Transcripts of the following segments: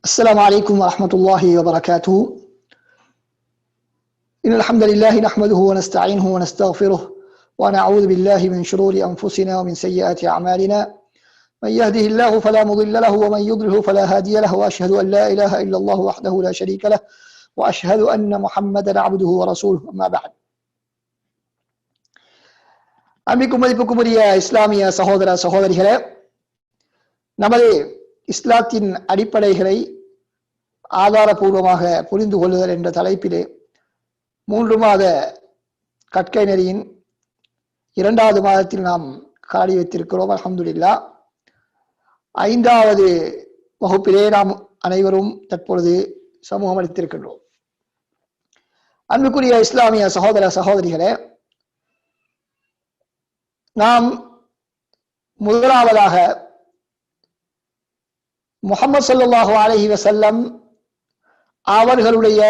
السلام عليكم ورحمة الله وبركاته. إن الحمد لله نحمده ونستعينه ونستغفره ونعوذ بالله من شرور أنفسنا ومن سيئات أعمالنا. من يهده الله فلا مضل له ومن يضلله فلا هادي له، وأشهد أن لا إله إلا الله وحده لا شريك له، وأشهد أن محمدا عبده ورسوله. أما بعد. அன்பிற்கும் மதிப்புக்கும் உரிய இஸ்லாமிய சகோதர சகோதரிகளே, நமது இஸ்லாத்தின் அடிப்படைகளை ஆதாரபூர்வமாக புரிந்து கொள்ளுதல் என்ற தலைப்பிலே 3 மாத கற்கை நெறியின் 2வது மாதத்தில் நாம் காடி வைத்திருக்கிறோம். அல்ஹம்துலில்லாஹ். 5வது வகுப்பிலே நாம் அனைவரும் தற்பொழுது சமூகம் அளித்திருக்கின்றோம். அன்புக்குரிய இஸ்லாமிய சகோதர சகோதரிகளே, நாம் முதலாவதாக முஹம்மது ஸல்லல்லாஹு அலைஹி வஸல்லம் அவர்களுடைய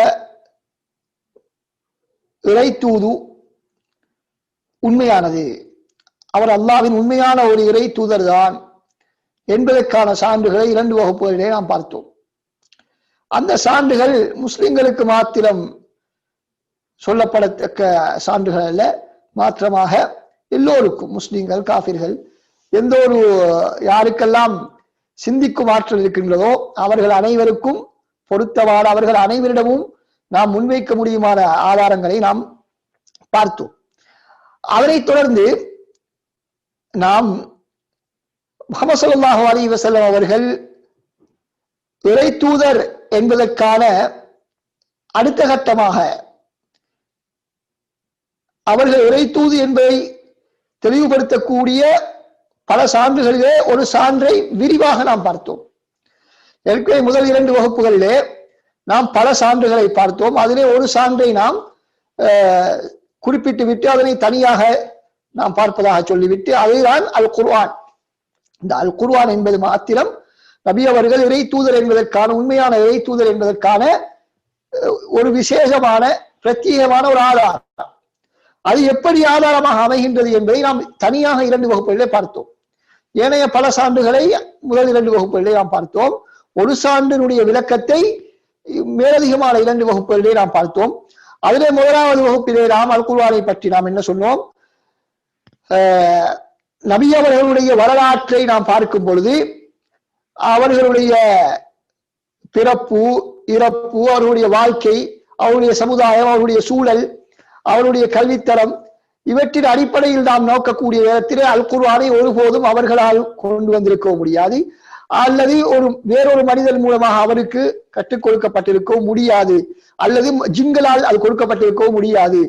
இறை தூது உண்மையானது, அவர் அல்லாஹ்வின் உண்மையான ஒரு இறை தூதர் தான் என்பதற்கான சான்றுகளை 2 வகுப்புகளிலே நாம் பார்த்தோம். அந்த சான்றுகள் முஸ்லிம்களுக்கு மாத்திரம் சொல்லப்படத்தக்க சான்றுகள் அல்ல, மாற்றமாக எல்லோருக்கும், முஸ்லிம்கள் காஃபிர்கள், எந்த ஒரு யாருக்கெல்லாம் சிந்திக்கும் ஆற்றல் இருக்கின்றதோ அவர்கள் அனைவருக்கும் பொருத்தமான, அவர்கள் அனைவரிடமும் நாம் முன்வைக்க முடியுமான ஆதாரங்களை நாம் பார்த்தோம். அதனைத் தொடர்ந்து நாம் முஹம்மது ஸல்லல்லாஹு அலைஹி வஸல்லம் அவர்கள் இறை தூதர் என்பதற்கான அடுத்த கட்டமாக அவர்கள் இறை தூது என்பதை தெளிவுபடுத்தக்கூடிய பல சான்றுகளிலே ஒரு சான்றை விரிவாக நாம் பார்த்தோம். ஏற்கனவே முதல் 2 வகுப்புகளிலே நாம் பல சான்றுகளை பார்த்தோம். அதிலே ஒரு சான்றை நாம் குறிப்பிட்டு விட்டு அதனை தனியாக நாம் பார்ப்பதாக சொல்லிவிட்டு, அதுதான் அல் குர்ஆன். இந்த அல் குர்ஆன் என்பது மாத்திரம் நபி அவர்கள் இறை தூதர் என்பதற்கான, உண்மையான இறை தூதர் என்பதற்கான ஒரு விசேஷமான பிரத்யேகமான ஒரு ஆதாரம். அது எப்படி ஆதாரமாக அமைகின்றது என்பதை நாம் தனியாக 2 வகுப்புகளிலே பார்த்தோம். ஏனைய பல சான்றுகளை முதல் 2 வகுப்புகளிலே நாம் பார்த்தோம். ஒரு சான்றினுடைய விளக்கத்தை மேலதிகமான 2 வகுப்புகளிலே நாம் பார்த்தோம். அதிலே முதலாவது வகுப்பிலே நாம் அல் குர்ஆனை பற்றி நாம் என்ன சொன்னோம்? நபி அவர்களுடைய வரலாற்றை நாம் பார்க்கும் பொழுது அவர்களுடைய பிறப்பு, இறப்பு, அவர்களுடைய வாழ்க்கை, அவருடைய சமுதாயம், அவருடைய சூழல், அவருடைய கல்வித்தரம், இவற்றின் அடிப்படையில் நாம் நோக்கக்கூடிய நேரத்திலே அல் குர்ஆனை ஒருபோதும் அவர்களால் கொண்டு வந்திருக்க முடியாது, அல்லது வேறொரு மனிதன் மூலமாக அவருக்கு கற்றுக் கொடுக்கப்பட்டிருக்கவும் முடியாது, அல்லது ஜின்களால் அது கொடுக்கப்பட்டிருக்கவும் முடியாது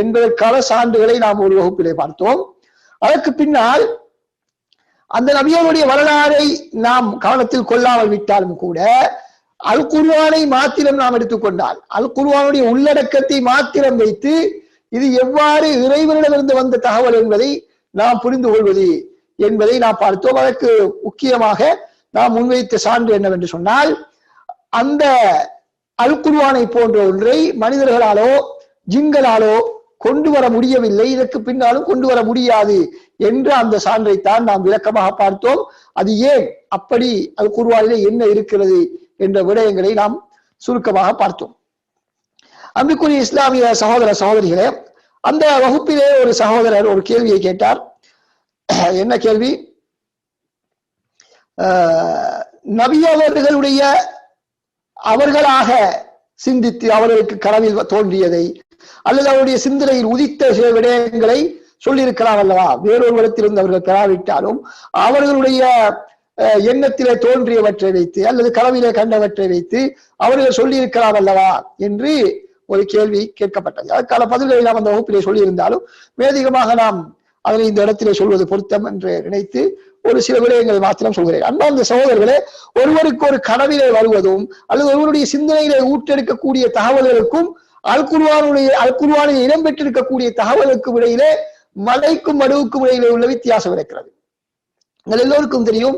என்பதற்கான சான்றுகளை நாம் ஒரு வகுப்பிலே பார்த்தோம். அதற்கு பின்னால் அந்த நபியருடைய வரலாறை நாம் கவனத்தில் கொள்ளாமல் விட்டாலும் கூட அல் குர்ஆனை மாத்திரம் நாம் எடுத்துக்கொண்டால், அல் குர்ஆனுடைய உள்ளடக்கத்தை மாத்திரம் வைத்து இது எவ்வாறு இறைவனிடமிருந்து வந்த தகவல் என்பதை நாம் புரிந்து கொள்வது என்பதை நாம் பார்த்தோம். அதற்கு முக்கியமாக நாம் முன்வைத்த சான்று என்னவென்று சொன்னால், அந்த அல் குர்ஆனை போன்ற ஒன்றை மனிதர்களாலோ ஜின்களாலோ கொண்டு வர முடியவில்லை, இதற்கு பின்னாலும் கொண்டு வர முடியாது என்ற அந்த சான்றைத்தான் நாம் விளக்கமாக பார்த்தோம். அது ஏன் அப்படி, அல் குர்ஆனிலே என்ன இருக்கிறது என்ற விடயங்களை நாம் சுருக்கமாக பார்த்தோம். அன்புக்குரிய இஸ்லாமிய சகோதர சகோதரிகளே, அந்த வகுப்பிலே ஒரு சகோதரர் ஒரு கேள்வியை கேட்டார். என்ன கேள்வி? நபி அவர்களுடைய அவர்களாக சிந்தித்து அவர்களுக்கு கனவில் தோன்றியதை அல்லது அவருடைய சிந்தனையில் உதித்த சில விடயங்களை சொல்லியிருக்கலாம் அல்லவா? வேறொருவரிடத்திலிருந்து அவர்கள் பெறாவிட்டாலும் அவர்களுடைய எண்ணத்திலே தோன்றியவற்றை வைத்து அல்லது கனவிலே கண்டவற்றை வைத்து அவர்கள் சொல்லியிருக்கலாம் அல்லவா என்று ஒரு கேள்வி கேட்கப்பட்டது. அதற்கான பதில்களை நாம் அந்த வகுப்பிலே சொல்லியிருந்தாலும் மேதிகமாக நாம் அதனை இந்த இடத்திலே சொல்வது பொருத்தம் என்று நினைத்து ஒரு சில விடயங்களை மாத்திரம் சொல்கிறேன். அன்பார்ந்த சகோதரர்களே, ஒருவருக்கு ஒரு கனவிலே வருவதும் அல்லது ஒருவருடைய சிந்தனையிலே ஊற்றெடுக்கக்கூடிய தகவல்களுக்கும் அல் குர்ஆனில் இடம்பெற்றிருக்கக்கூடிய தகவலுக்கும் இடையிலே மலைக்கும் மடுவுக்கும் இடையிலே உள்ள வித்தியாசம் இருக்கிறது. நீங்கள் எல்லோருக்கும் தெரியும்,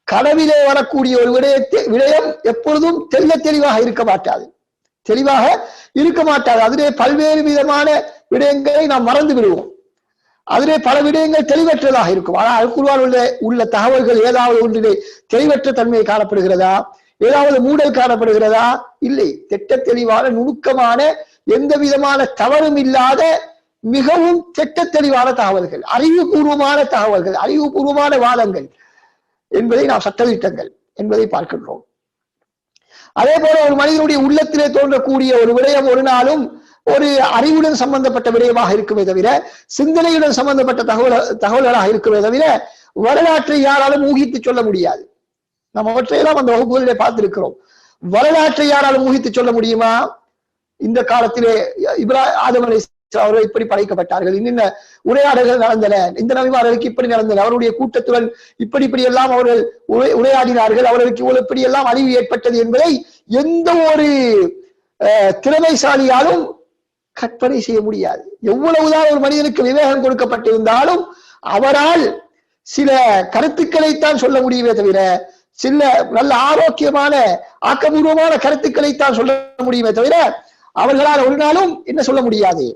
கனவிலே வரக்கூடிய ஒரு விடயம் எப்பொழுதும் தெளிவாக இருக்க மாட்டாது, அதிலே பல்வேறு விதமான விடயங்களை நாம் மறந்து விடுவோம். அதிலே பல விடயங்கள் தெளிவற்றதாக இருக்கும். ஆனால் அல் குர்ஆனில் உள்ள தகவல்கள் ஏதாவது ஒன்றிலே தெளிவற்ற தன்மை காணப்படுகிறதா, ஏதாவது மூடல் காணப்படுகிறதா? இல்லை. திட்ட தெளிவான நுணுக்கமான எந்த விதமான தவறும் இல்லாத மிகவும் திட்ட தெளிவான தகவல்கள், அறிவுபூர்வமான தகவல்கள், அறிவுபூர்வமான வாதங்கள் என்பதை நாம் சட்டதிட்டங்கள் என்பதை பார்க்கின்றோம். அதே போல ஒரு மனிதனுடைய உள்ளத்திலே தோன்றக்கூடிய ஒரு விடயம் ஒரு நாளும் ஒரு அறிவுடன் சம்பந்தப்பட்ட விடயமாக இருக்குமே தவிர, சிந்தனையுடன் சம்பந்தப்பட்ட தகவல்களாக இருக்குமே தவிர, வரலாற்றை யாராலும் ஊகித்து சொல்ல முடியாது. நம்ம அவற்றையெல்லாம் அந்த வகுப்புகளிலே பார்த்திருக்கிறோம். வரலாற்றை யாராலும் ஊகித்து சொல்ல முடியுமா? இந்த காலத்திலே ஆதம் அலைஹிஸ்ஸலாம் அவர்கள் இப்படி படைக்கப்பட்டார்கள், இன்ன உரையாடல்கள் நடந்தன, இந்த நபிமார்களுக்கு இப்படி நடந்தன, அவருடைய கூட்டத்துடன் இப்படி எல்லாம் அவர்கள் உரையாடினார்கள், அவர்களுக்கு இப்படி எல்லாம் அழிவு ஏற்பட்டது என்பதை எந்த ஒரு திறமைசாலியாலும் கற்பனை செய்ய முடியாது. எவ்வளவுதான் ஒரு மனிதனுக்கு விவேகம் கொடுக்கப்பட்டிருந்தாலும் அவரால் சில கருத்துக்களைத்தான் சொல்ல முடியுமே தவிர, சில நல்ல ஆரோக்கியமான ஆக்கபூர்வமான கருத்துக்களைத்தான் சொல்ல முடியுமே தவிர, அவர்களால் ஒரு நாளும் என்ன சொல்ல முடியாது,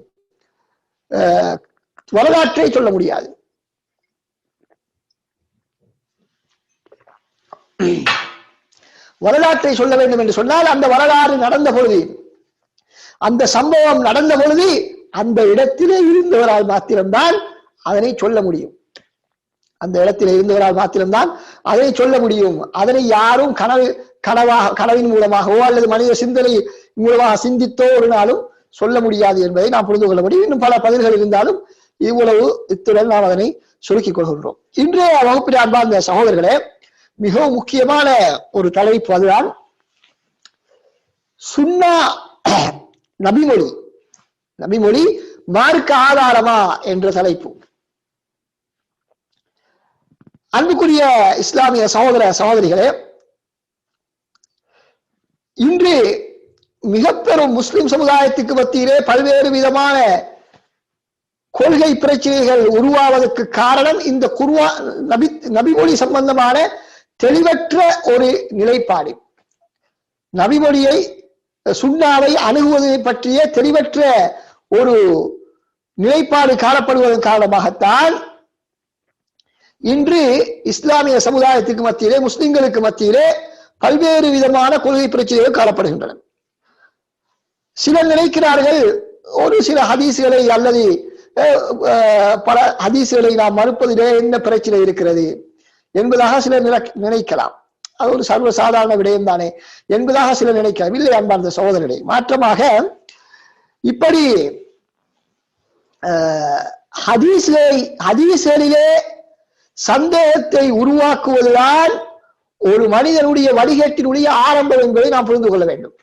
வரலாற்றை சொல்ல முடியாது. வரலாற்றை சொல்ல வேண்டும் என்று சொன்னால், அந்த வரலாறு நடந்த பொழுது, அந்த சம்பவம் நடந்த பொழுது அந்த இடத்திலே இருந்தவரால் மாத்திரம்தான் அதனை சொல்ல முடியும். அந்த இடத்திலே இருந்தவரால் மாத்திரம்தான் அதனை சொல்ல முடியும். அதனை யாரும் கனவின் மூலமாகவோ அல்லது மனித சிந்தனை மூலமாக சிந்தித்தோ ஒரு நாளும் சொல்ல முடியாது என்பதை நாம் புரிந்து கொள்ள முடியும். இன்னும் பல பதில்கள் இருந்தாலும் இவ்வளவு இத்துடன் நாம் அதனை சுருக்கிக் கொள்கின்றோம். இன்றைய வகுப்பில் அன்பார்ந்த சகோதரர்களே, மிகவும் முக்கியமான ஒரு தலைப்பு, அதுதான் சுன்னா நபிமொழி மார்க்க ஆதாரமா என்ற தலைப்பு. அன்புக்குரிய இஸ்லாமிய சகோதர சகோதரிகளே, இன்று மிக பெரும் முஸ்லிம் சமுதாயத்துக்கு மத்தியிலே பல்வேறு விதமான கொள்கை பிரச்சனைகள் உருவாவதற்கு காரணம் இந்த நபிமொழி சம்பந்தமான தெளிவற்ற ஒரு நிலைப்பாடு. நபிமொழியை சுன்னாவை அணுகுவதை பற்றிய தெளிவற்ற ஒரு நிலைப்பாடு காணப்படுவதன் காரணமாகத்தான் இன்று இஸ்லாமிய சமுதாயத்துக்கு மத்தியிலே, முஸ்லிம்களுக்கு மத்தியிலே பல்வேறு விதமான கொள்கை பிரச்சனைகள் காணப்படுகின்றன. சிலர் நினைக்கிறார்கள், ஒரு சில ஹதீஸ்களை அல்லது பல ஹதீஸ்களை நாம் மறுப்பதிலே என்ன பிரச்சனை இருக்கிறது என்பதாக சிலர் நினைக்கலாம். அது ஒரு சர்வசாதாரண விடயம் தானே என்பதாக சிலர் நினைக்கலாம். இல்லை அன்பார்ந்த சகோதரர்களே, மாற்றமாக இப்படி ஹதீஸ்களிலே சந்தேகத்தை உருவாக்குவதுதான் ஒரு மனிதனுடைய வழிகேட்டினுடைய ஆரம்பம் என்பதை நாம் புரிந்து கொள்ள வேண்டும்.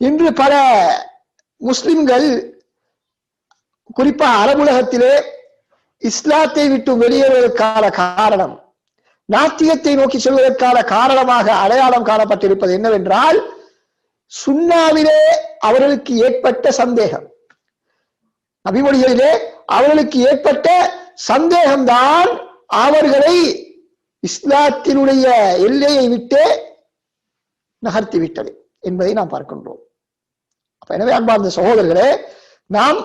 இன்று பல முஸ்லிம்கள், குறிப்பாக அரபுலகத்திலே இஸ்லாத்தை விட்டு வெளியேறுவதற்கான காரணம், நாத்தியத்தை நோக்கி செல்வதற்கான காரணமாக அடையாளம் காணப்பட்டிருப்பது என்னவென்றால், சுன்னாவிலே அவர்களுக்கு ஏற்பட்ட சந்தேகம், நபிமொழிகளிலே அவர்களுக்கு ஏற்பட்ட சந்தேகம்தான் அவர்களை இஸ்லாத்தினுடைய எல்லையை விட்டு நகர்த்தி விட்டது என்பதை நாம் பார்க்கின்றோம். எனவே அன்பார்ந்த சகோதரர்களே, நாம்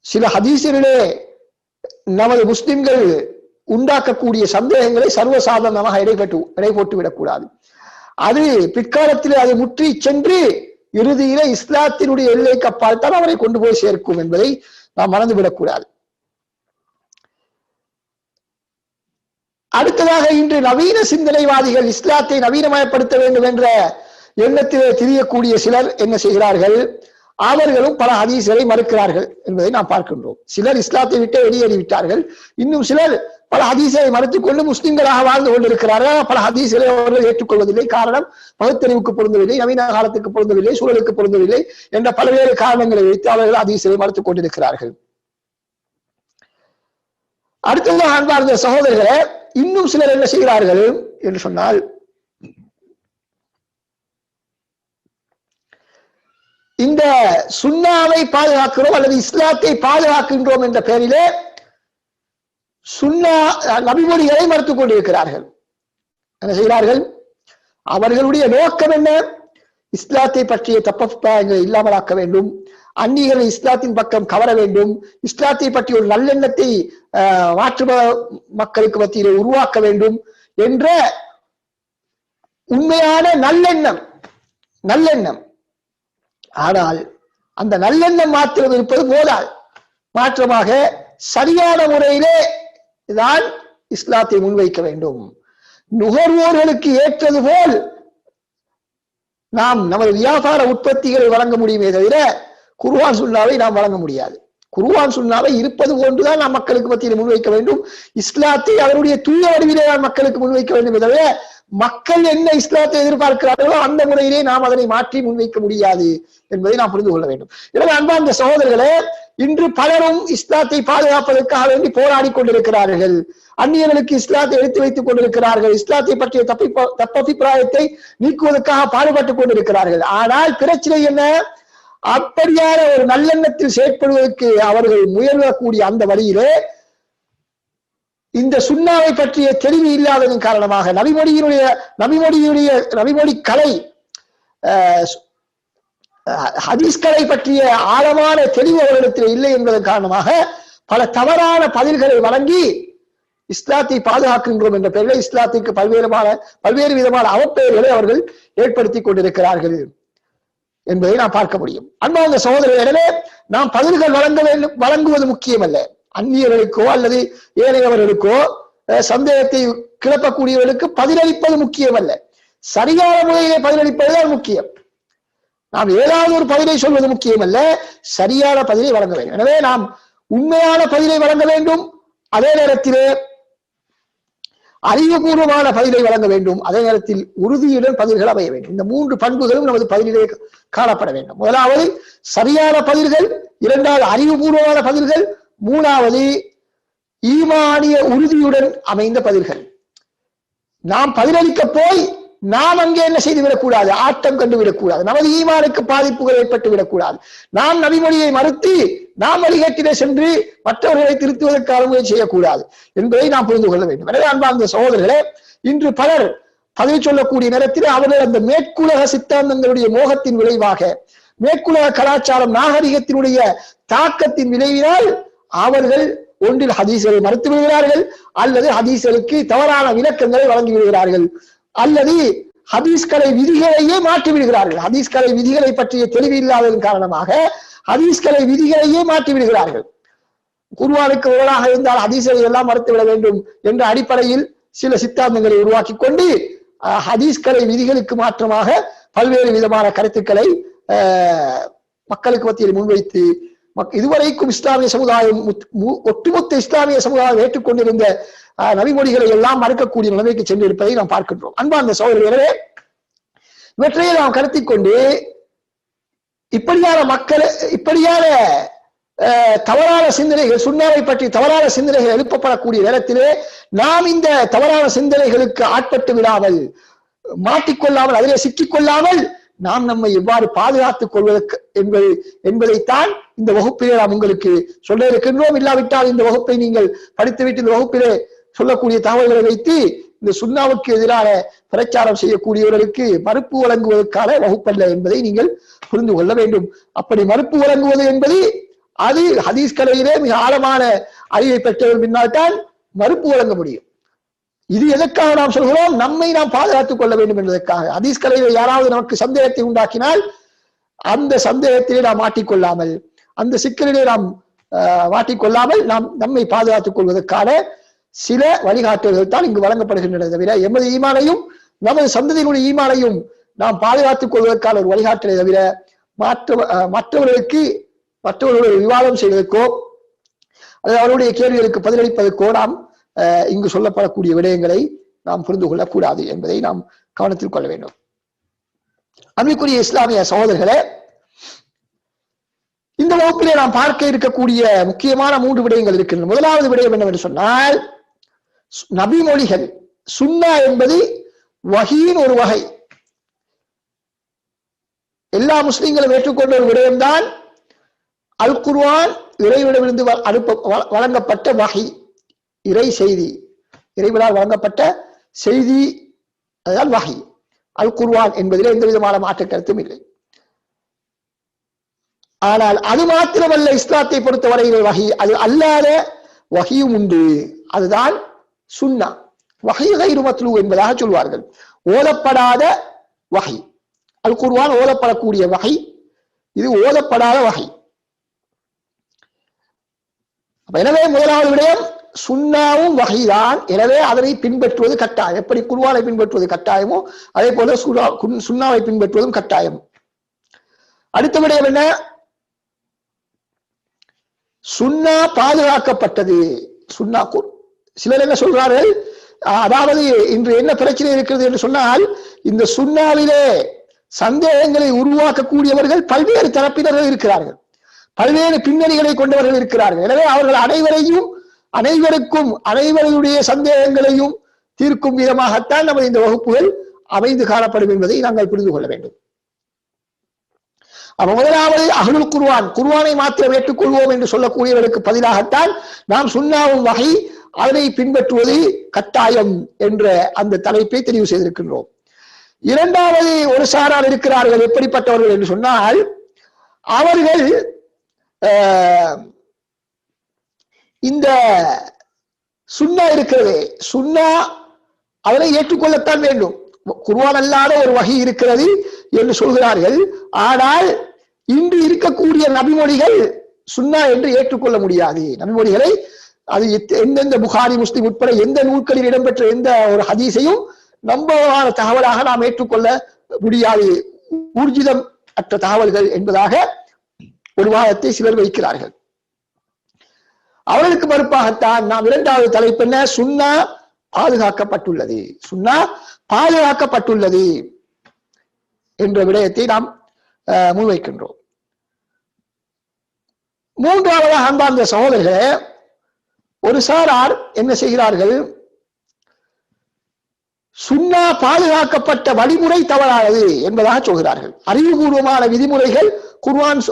சில ஹதீஸிலே நமது முஸ்லிம்கள் உண்டாக்கக்கூடிய சந்தேகங்களை சர்வசாதாரணமாக எடை போட்டு விடக்கூடாது. அது பிற்காலத்திலே அது முற்றி சென்று இறுதியிலே இஸ்லாத்தினுடைய எல்லைக்கு அப்பால் தான் அவரை கொண்டு போய் சேர்க்கும் என்பதை நாம் மறந்துவிடக்கூடாது. அடுத்ததாக, இன்று நவீன சிந்தனைவாதிகள் இஸ்லாத்தை நவீனமயப்படுத்த வேண்டும் என்ற எண்ணத்திலே திரியக்கூடிய சிலர் என்ன செய்கிறார்கள், அவர்களும் பல ஹதீஸ்களை மறுக்கிறார்கள் என்பதை நாம் பார்க்கின்றோம். சிலர் இஸ்லாத்தை விட்டு வெளியேறிவிட்டார்கள், இன்னும் சிலர் பல ஹதீஸ்களை மறுத்துக் கொண்டு முஸ்லிம்களாக வாழ்ந்து கொண்டிருக்கிறார்கள். பல ஹதீஸ்களை அவர்கள் ஏற்றுக்கொள்வதில்லை. காரணம், பகுத்தறிவுக்கு பொருந்தவில்லை, நவீன காலத்துக்கு பொருந்தவில்லை, சூழலுக்கு பொருந்தவில்லை என்ற பல்வேறு காரணங்களை வைத்து அவர்கள் ஹதீஸ்களை மறுத்துக் கொண்டிருக்கிறார்கள். அடுத்ததாக அன்பார்ந்த சகோதரர்களே, இன்னும் சிலர் என்ன செய்கிறார்கள் என்று சொன்னால், இந்த சுன்னாவை பாதுகாக்கிறோம் அல்லது இஸ்லாத்தை பாதுகாக்கின்றோம் என்ற பெயரிலே சுன்னா நபிமொழிகளை மறுத்துக் கொண்டிருக்கிறார்கள். என்ன செய்கிறார்கள்? அவர்களுடைய நோக்கம் என்ன? இஸ்லாத்தை பற்றிய தப்பபிப்பிராயங்களை இல்லாமலாக்க வேண்டும், அந்நியர்களை இஸ்லாத்தின் பக்கம் கவர வேண்டும், இஸ்லாத்தை பற்றி ஒரு நல்லெண்ணத்தை மாற்று மக்களுக்கு மத்தியிலே உருவாக்க வேண்டும் என்ற உண்மையான நல்லெண்ணம். ஆனால் அந்த நல்லெண்ணம் மாத்திரம் இருப்பது போதால், மாற்றமாக சரியான முறையிலே தான் இஸ்லாத்தை முன்வைக்க வேண்டும். நுகர்வோர்களுக்கு ஏற்றது போல் நாம் நமது வியாபார உற்பத்திகளை வழங்க முடியுமே தவிர குர்ஆன் சுன்னாவை நாம் வழங்க முடியாது. குர்ஆன் சுன்னாவை இருப்பது போன்றுதான் நாம் மக்களுக்கு மத்தியில் முன்வைக்க வேண்டும். இஸ்லாத்தை அவருடைய தூய வடிவிலே நாம் மக்களுக்கு முன்வைக்க வேண்டும் தவிர மக்கள் என்ன இஸ்லாத்தை எதிர்பார்க்கிறார்களோ அந்த முறையிலே நாம் அதனை மாற்றி முன்வைக்க முடியாது என்பதை நாம் புரிந்து கொள்ள வேண்டும். எனவே அன்பார்ந்த சகோதரர்களே, இன்று பலரும் இஸ்லாத்தை பாதுகாப்பதற்காக வேண்டி போராடி கொண்டிருக்கிறார்கள். அந்நியர்களுக்கு இஸ்லாத்தை எடுத்து வைத்துக் கொண்டிருக்கிறார்கள். இஸ்லாத்தை பற்றிய தப்பபிப்பிராயத்தை நீக்குவதற்காக பாடுபட்டுக் கொண்டிருக்கிறார்கள். ஆனால் பிரச்சனை என்ன? அப்படியான ஒரு நல்லெண்ணத்தில் செயற்படுவதற்கு அவர்கள் முயலக்கூடிய அந்த வழியிலே இந்த சுன்னாவை பற்றிய தெளிவு இல்லாததன் காரணமாக, நபிமொழி கலை, ஹதீஸ் கலை பற்றிய ஆழமான தெளிவு அவர்களிடத்தில் இல்லை என்பதன் காரணமாக பல தவறான பதில்களை வழங்கி இஸ்லாத்தை பாதுகாக்கின்றோம் என்ற பெயரில் இஸ்லாத்திற்கு பல்வேறு விதமான அவப்பெயர்களை அவர்கள் ஏற்படுத்தி கொண்டிருக்கிறார்கள் என்பதை நாம் பார்க்க முடியும். அன்பார்ந்த சகோதரர்களே, நாம் பதில்கள் வழங்குவது முக்கியமல்ல. அந்நியர்களுக்கோ அல்லது ஏனையவர்களுக்கோ சந்தேகத்தை கிளப்பக்கூடியவர்களுக்கு பதிலளிப்பது முக்கியமல்ல, சரியான முறையிலே பதிலளிப்பதுதான் முக்கியம். நாம் ஏதாவது ஒரு பதிலை சொல்வது முக்கியமல்ல, சரியான பதிலை வழங்க வேண்டும். எனவே நாம் உண்மையான பதிலை வழங்க வேண்டும், அதே நேரத்திலே அறிவுபூர்வமான பதிலை வழங்க வேண்டும், அதே நேரத்தில் உறுதியுடன் பதில்கள் அமைய வேண்டும். இந்த 3 பண்புகளும் நமது பதிலிலே காணப்பட வேண்டும். முதலாவது சரியான பதில்கள், இரண்டாவது அறிவுபூர்வமான பதில்கள், மூணாவது ஈமானிய உறுதியுடன் அமைந்த பதில்கள். நாம் பதிலளிக்க போய் நாம் அங்கே என்ன செய்துவிடக்கூடாது? ஆட்டம் கண்டுவிடக்கூடாது. நமது ஈமானுக்கு பாதிப்புகள் ஏற்பட்டு விடக்கூடாது. நாம் நபிமொழியை மறுத்து நாம் வழிகாட்டிலே சென்று மற்றவர்களை திருத்துவதற்கான முயற்சி செய்யக்கூடாது என்பதை நாம் புரிந்து கொள்ள வேண்டும். எனவே அன்பார்ந்த சகோதரர்களே, இன்று பலர் பதில் சொல்லக்கூடிய நேரத்தில் அவர்கள் அந்த மேற்குலக சித்தாந்தங்களுடைய மோகத்தின் விளைவாக, மேற்குலக கலாச்சாரம் நாகரிகத்தினுடைய தாக்கத்தின் விளைவினால் அவர்கள் ஒன்றில் ஹதீஸ்களை மறுத்து விடுகிறார்கள், அல்லது ஹதீஸ்களுக்கு தவறான விளக்கங்களை வழங்கி விடுகிறார்கள், அல்லது ஹதீஸ்களை விதிகளையே மாற்றி விடுகிறார்கள். ஹதீஸ்களை விதிகளை பற்றிய தெளிவு இல்லாததன் காரணமாக ஹதீஸ்களை விதிகளையே மாற்றி விடுகிறார்கள். குர்ஆனுக்கு முரணாக இருந்தால் ஹதீஸ்களை எல்லாம் மறுத்துவிட வேண்டும் என்ற அடிப்படையில் சில சித்தாந்தங்களை உருவாக்கி கொண்டு ஹதீஸ்களை விதிகளுக்கு மாற்றமாக பல்வேறு விதமான கருத்துக்களை மக்களுக்கு மத்தியில் முன்வைத்து இதுவரைக்கும் இஸ்லாமிய சமுதாயம், ஒட்டுமொத்த இஸ்லாமிய சமுதாயம் ஏற்றுக்கொண்டிருந்த நபிமொழிகளை எல்லாம் மறுக்கக்கூடிய நிலைமைக்கு சென்று இருப்பதை நாம் பார்க்கின்றோம். அன்பார்ந்த சகோதரர்களே, இவற்றையே நாம் கருத்தில் கொண்டு இப்படியான தவறான சிந்தனைகள், சுன்னாவை பற்றி தவறான சிந்தனைகள் எழுப்பப்படக்கூடிய நேரத்திலே நாம் இந்த தவறான சிந்தனைகளுக்கு ஆட்பட்டு விடாமல், மாட்டிக்கொள்ளாமல், அதிலே சிக்கிக்கொள்ளாமல் நாம் நம்மை எவ்வாறு பாதுகாத்துக் கொள்வதற்கு என்பதைத்தான் இந்த வகுப்பிலே நாம் உங்களுக்கு சொல்ல இருக்கின்றோம். இல்லாவிட்டால் இந்த வகுப்பை நீங்கள் படித்துவிட்டு இந்த வகுப்பிலே சொல்லக்கூடிய தகவல்களை வைத்து இந்த சுன்னாவுக்கு எதிரான பிரச்சாரம் செய்யக்கூடியவர்களுக்கு மறுப்பு வழங்குவதற்கான வகுப்பல்ல என்பதை நீங்கள் புரிந்து கொள்ள வேண்டும். அப்படி மறுப்பு வழங்குவது என்பது அது ஹதீஸ் கலையிலே மிக ஆழமான அறிவை பெற்றவர் பின்னால் தான் மறுப்பு வழங்க முடியும். இது எதற்காக நாம் சொல்கிறோம்? நம்மை நாம் பாதுகாத்துக் கொள்ள வேண்டும் என்பதற்காக. ஹதீஸ் கலையில யாராவது நமக்கு சந்தேகத்தை உண்டாக்கினால் அந்த சந்தேகத்திலே நாம் மாட்டிக்கொள்ளாமல், அந்த சிக்கலிலே நாம் மாட்டிக்கொள்ளாமல் நாம் நம்மை பாதுகாத்துக் கொள்வதற்கான சில வழிகாட்டுதல்கள் தான் இங்கு வழங்கப்படுகின்றன தவிர எமது ஈமானையும் நமது சந்ததியினுடைய ஈமானையும் நாம் பாதுகாத்துக் கொள்வதற்கான ஒரு வழிகாட்டலை தவிர மற்றவர்களுடைய விவாதம் செய்வதற்கோ அல்லது அவருடைய கேள்விகளுக்கு பதிலளிப்பதற்கோ நாம் இங்கு சொல்லப்படக்கூடிய விடயங்களை நாம் புரிந்து கொள்ளக்கூடாது என்பதை நாம் கவனத்தில் கொள்ள வேண்டும். அன்பிற்குரிய இஸ்லாமிய சகோதரர்களே, இந்த வகுப்பிலே நாம் பார்க்க இருக்கக்கூடிய முக்கியமான 3 விடயங்கள் இருக்கின்றன. முதலாவது விடயம் என்னவென்று சொன்னால், நபிமொழிகள், சுன்னா என்பது வஹீயின் ஒரு வகை. எல்லா முஸ்லிம்களும் ஏற்றுக்கொண்ட ஒரு விடயம்தான் அல் குர்ஆன், இறைவிடமிருந்து வழங்கப்பட்ட வஹி, இறை செய்தி, இறைவனால் வழங்கப்பட்ட செய்தி, அதுதான் வஹி. அல் குர்ஆன் என்பதிலே எந்த விதமான மாற்ற கருத்தும் இல்லை. ஆனால் அது மாத்திரமல்ல, இஸ்லாத்தை பொறுத்தவரையில் வஹி, அது அல்லாத வஹியும் உண்டு, அதுதான் சுன்னா. வஹி கைரு மத்லூ என்பதாக சொல்வார்கள். ஓதப்படாத வஹி. அல் குர்ஆன் ஓதப்படக்கூடிய வஹி, இது ஓதப்படாத வஹி. எனவே முதலாவது விடயம் சுன்னாவும் வஹிதான். எனவே அதனை பின்பற்றுவது கட்டாயம். எப்படி குர்ஆனை பின்பற்றுவது கட்டாயமோ அதே போல சுன்னாவை பின்பற்றுவதும் கட்டாயம். அடுத்த விடயம் என்ன? சுன்னா பாதுகாக்கப்பட்டது. சுன்னா சிலர் என்ன சொல்றார்கள், அதாவது இன்று என்ன பிரச்சனை இருக்கிறது என்று சொன்னால், இந்த சுன்னாவிலே சந்தேகங்களை உருவாக்கக்கூடியவர்கள் பல்வேறு தரப்பினர்கள் இருக்கிறார்கள், பல்வேறு பின்னணிகளை கொண்டவர்கள் இருக்கிறார்கள். எனவே அவர்கள் அனைவருக்கும் அனைவருடைய சந்தேகங்களையும் தீர்க்கும் விதமாகத்தான் நமது இந்த வகுப்புகள் அமைந்து காணப்படும் என்பதை நாங்கள் புரிந்து கொள்ள வேண்டும். அப்ப முதலாவது அஹ்லுல் குர்ஆனை மாத்திரம் ஏற்றுக்கொள்வோம் என்று சொல்லக்கூடியவர்களுக்கு பதிலாகத்தான் நாம் சுன்னாவும் வஹி அதனை பின்பற்றுவது கட்டாயம் என்ற அந்த தலைப்பை தெரிவு செய்திருக்கின்றோம். இரண்டாவது ஒரு சாரார் இருக்கிறார்கள். எப்படிப்பட்டவர்கள் என்று சொன்னால், அவர்கள் இந்த சுன்னா இருக்கிறது, சுன்னா அதனை ஏற்றுக்கொள்ளத்தான் வேண்டும். குர்ஆன் அல்லாத ஒரு வஹி இருக்கிறது என்று சொல்கிறார்கள். ஆனால் இன்று இருக்கக்கூடிய நபிமொழிகள் சுன்னா என்று ஏற்றுக்கொள்ள முடியாது. நபிமொழிகளை அது எந்தெந்த புகாரி முஸ்லிம் உட்பட எந்த நூல்களில் இடம்பெற்ற எந்த ஒரு ஹதீஸையும் நம்பகமான தகவலாக நாம் ஏற்றுக்கொள்ள முடியாது, ஊர்ஜிதம் அற்ற தகவல்கள் என்பதாக ஒரு வாதத்தை சிலர் வைக்கிறார்கள். அவர்களுக்கு மறுப்பாகத்தான் நாம் இரண்டாவது தலைப்பு என்ன, சுன்னா பாதுகாக்கப்பட்டுள்ளது, சுன்னா பாதுகாக்கப்பட்டுள்ளது என்ற விடயத்தை நாம் முன்வைக்கின்றோம். மூன்றாவதாக அன்பார்ந்த சகோதரர்களே, ஒரு சாரார் என்ன செய்கிறார்கள், சுன்னா பாதுகாக்கப்பட்ட வழிமுறை தவறானது என்பதாக சொல்கிறார்கள். அறிவுபூர்வமான விதிமுறைகள் குர்ஆன்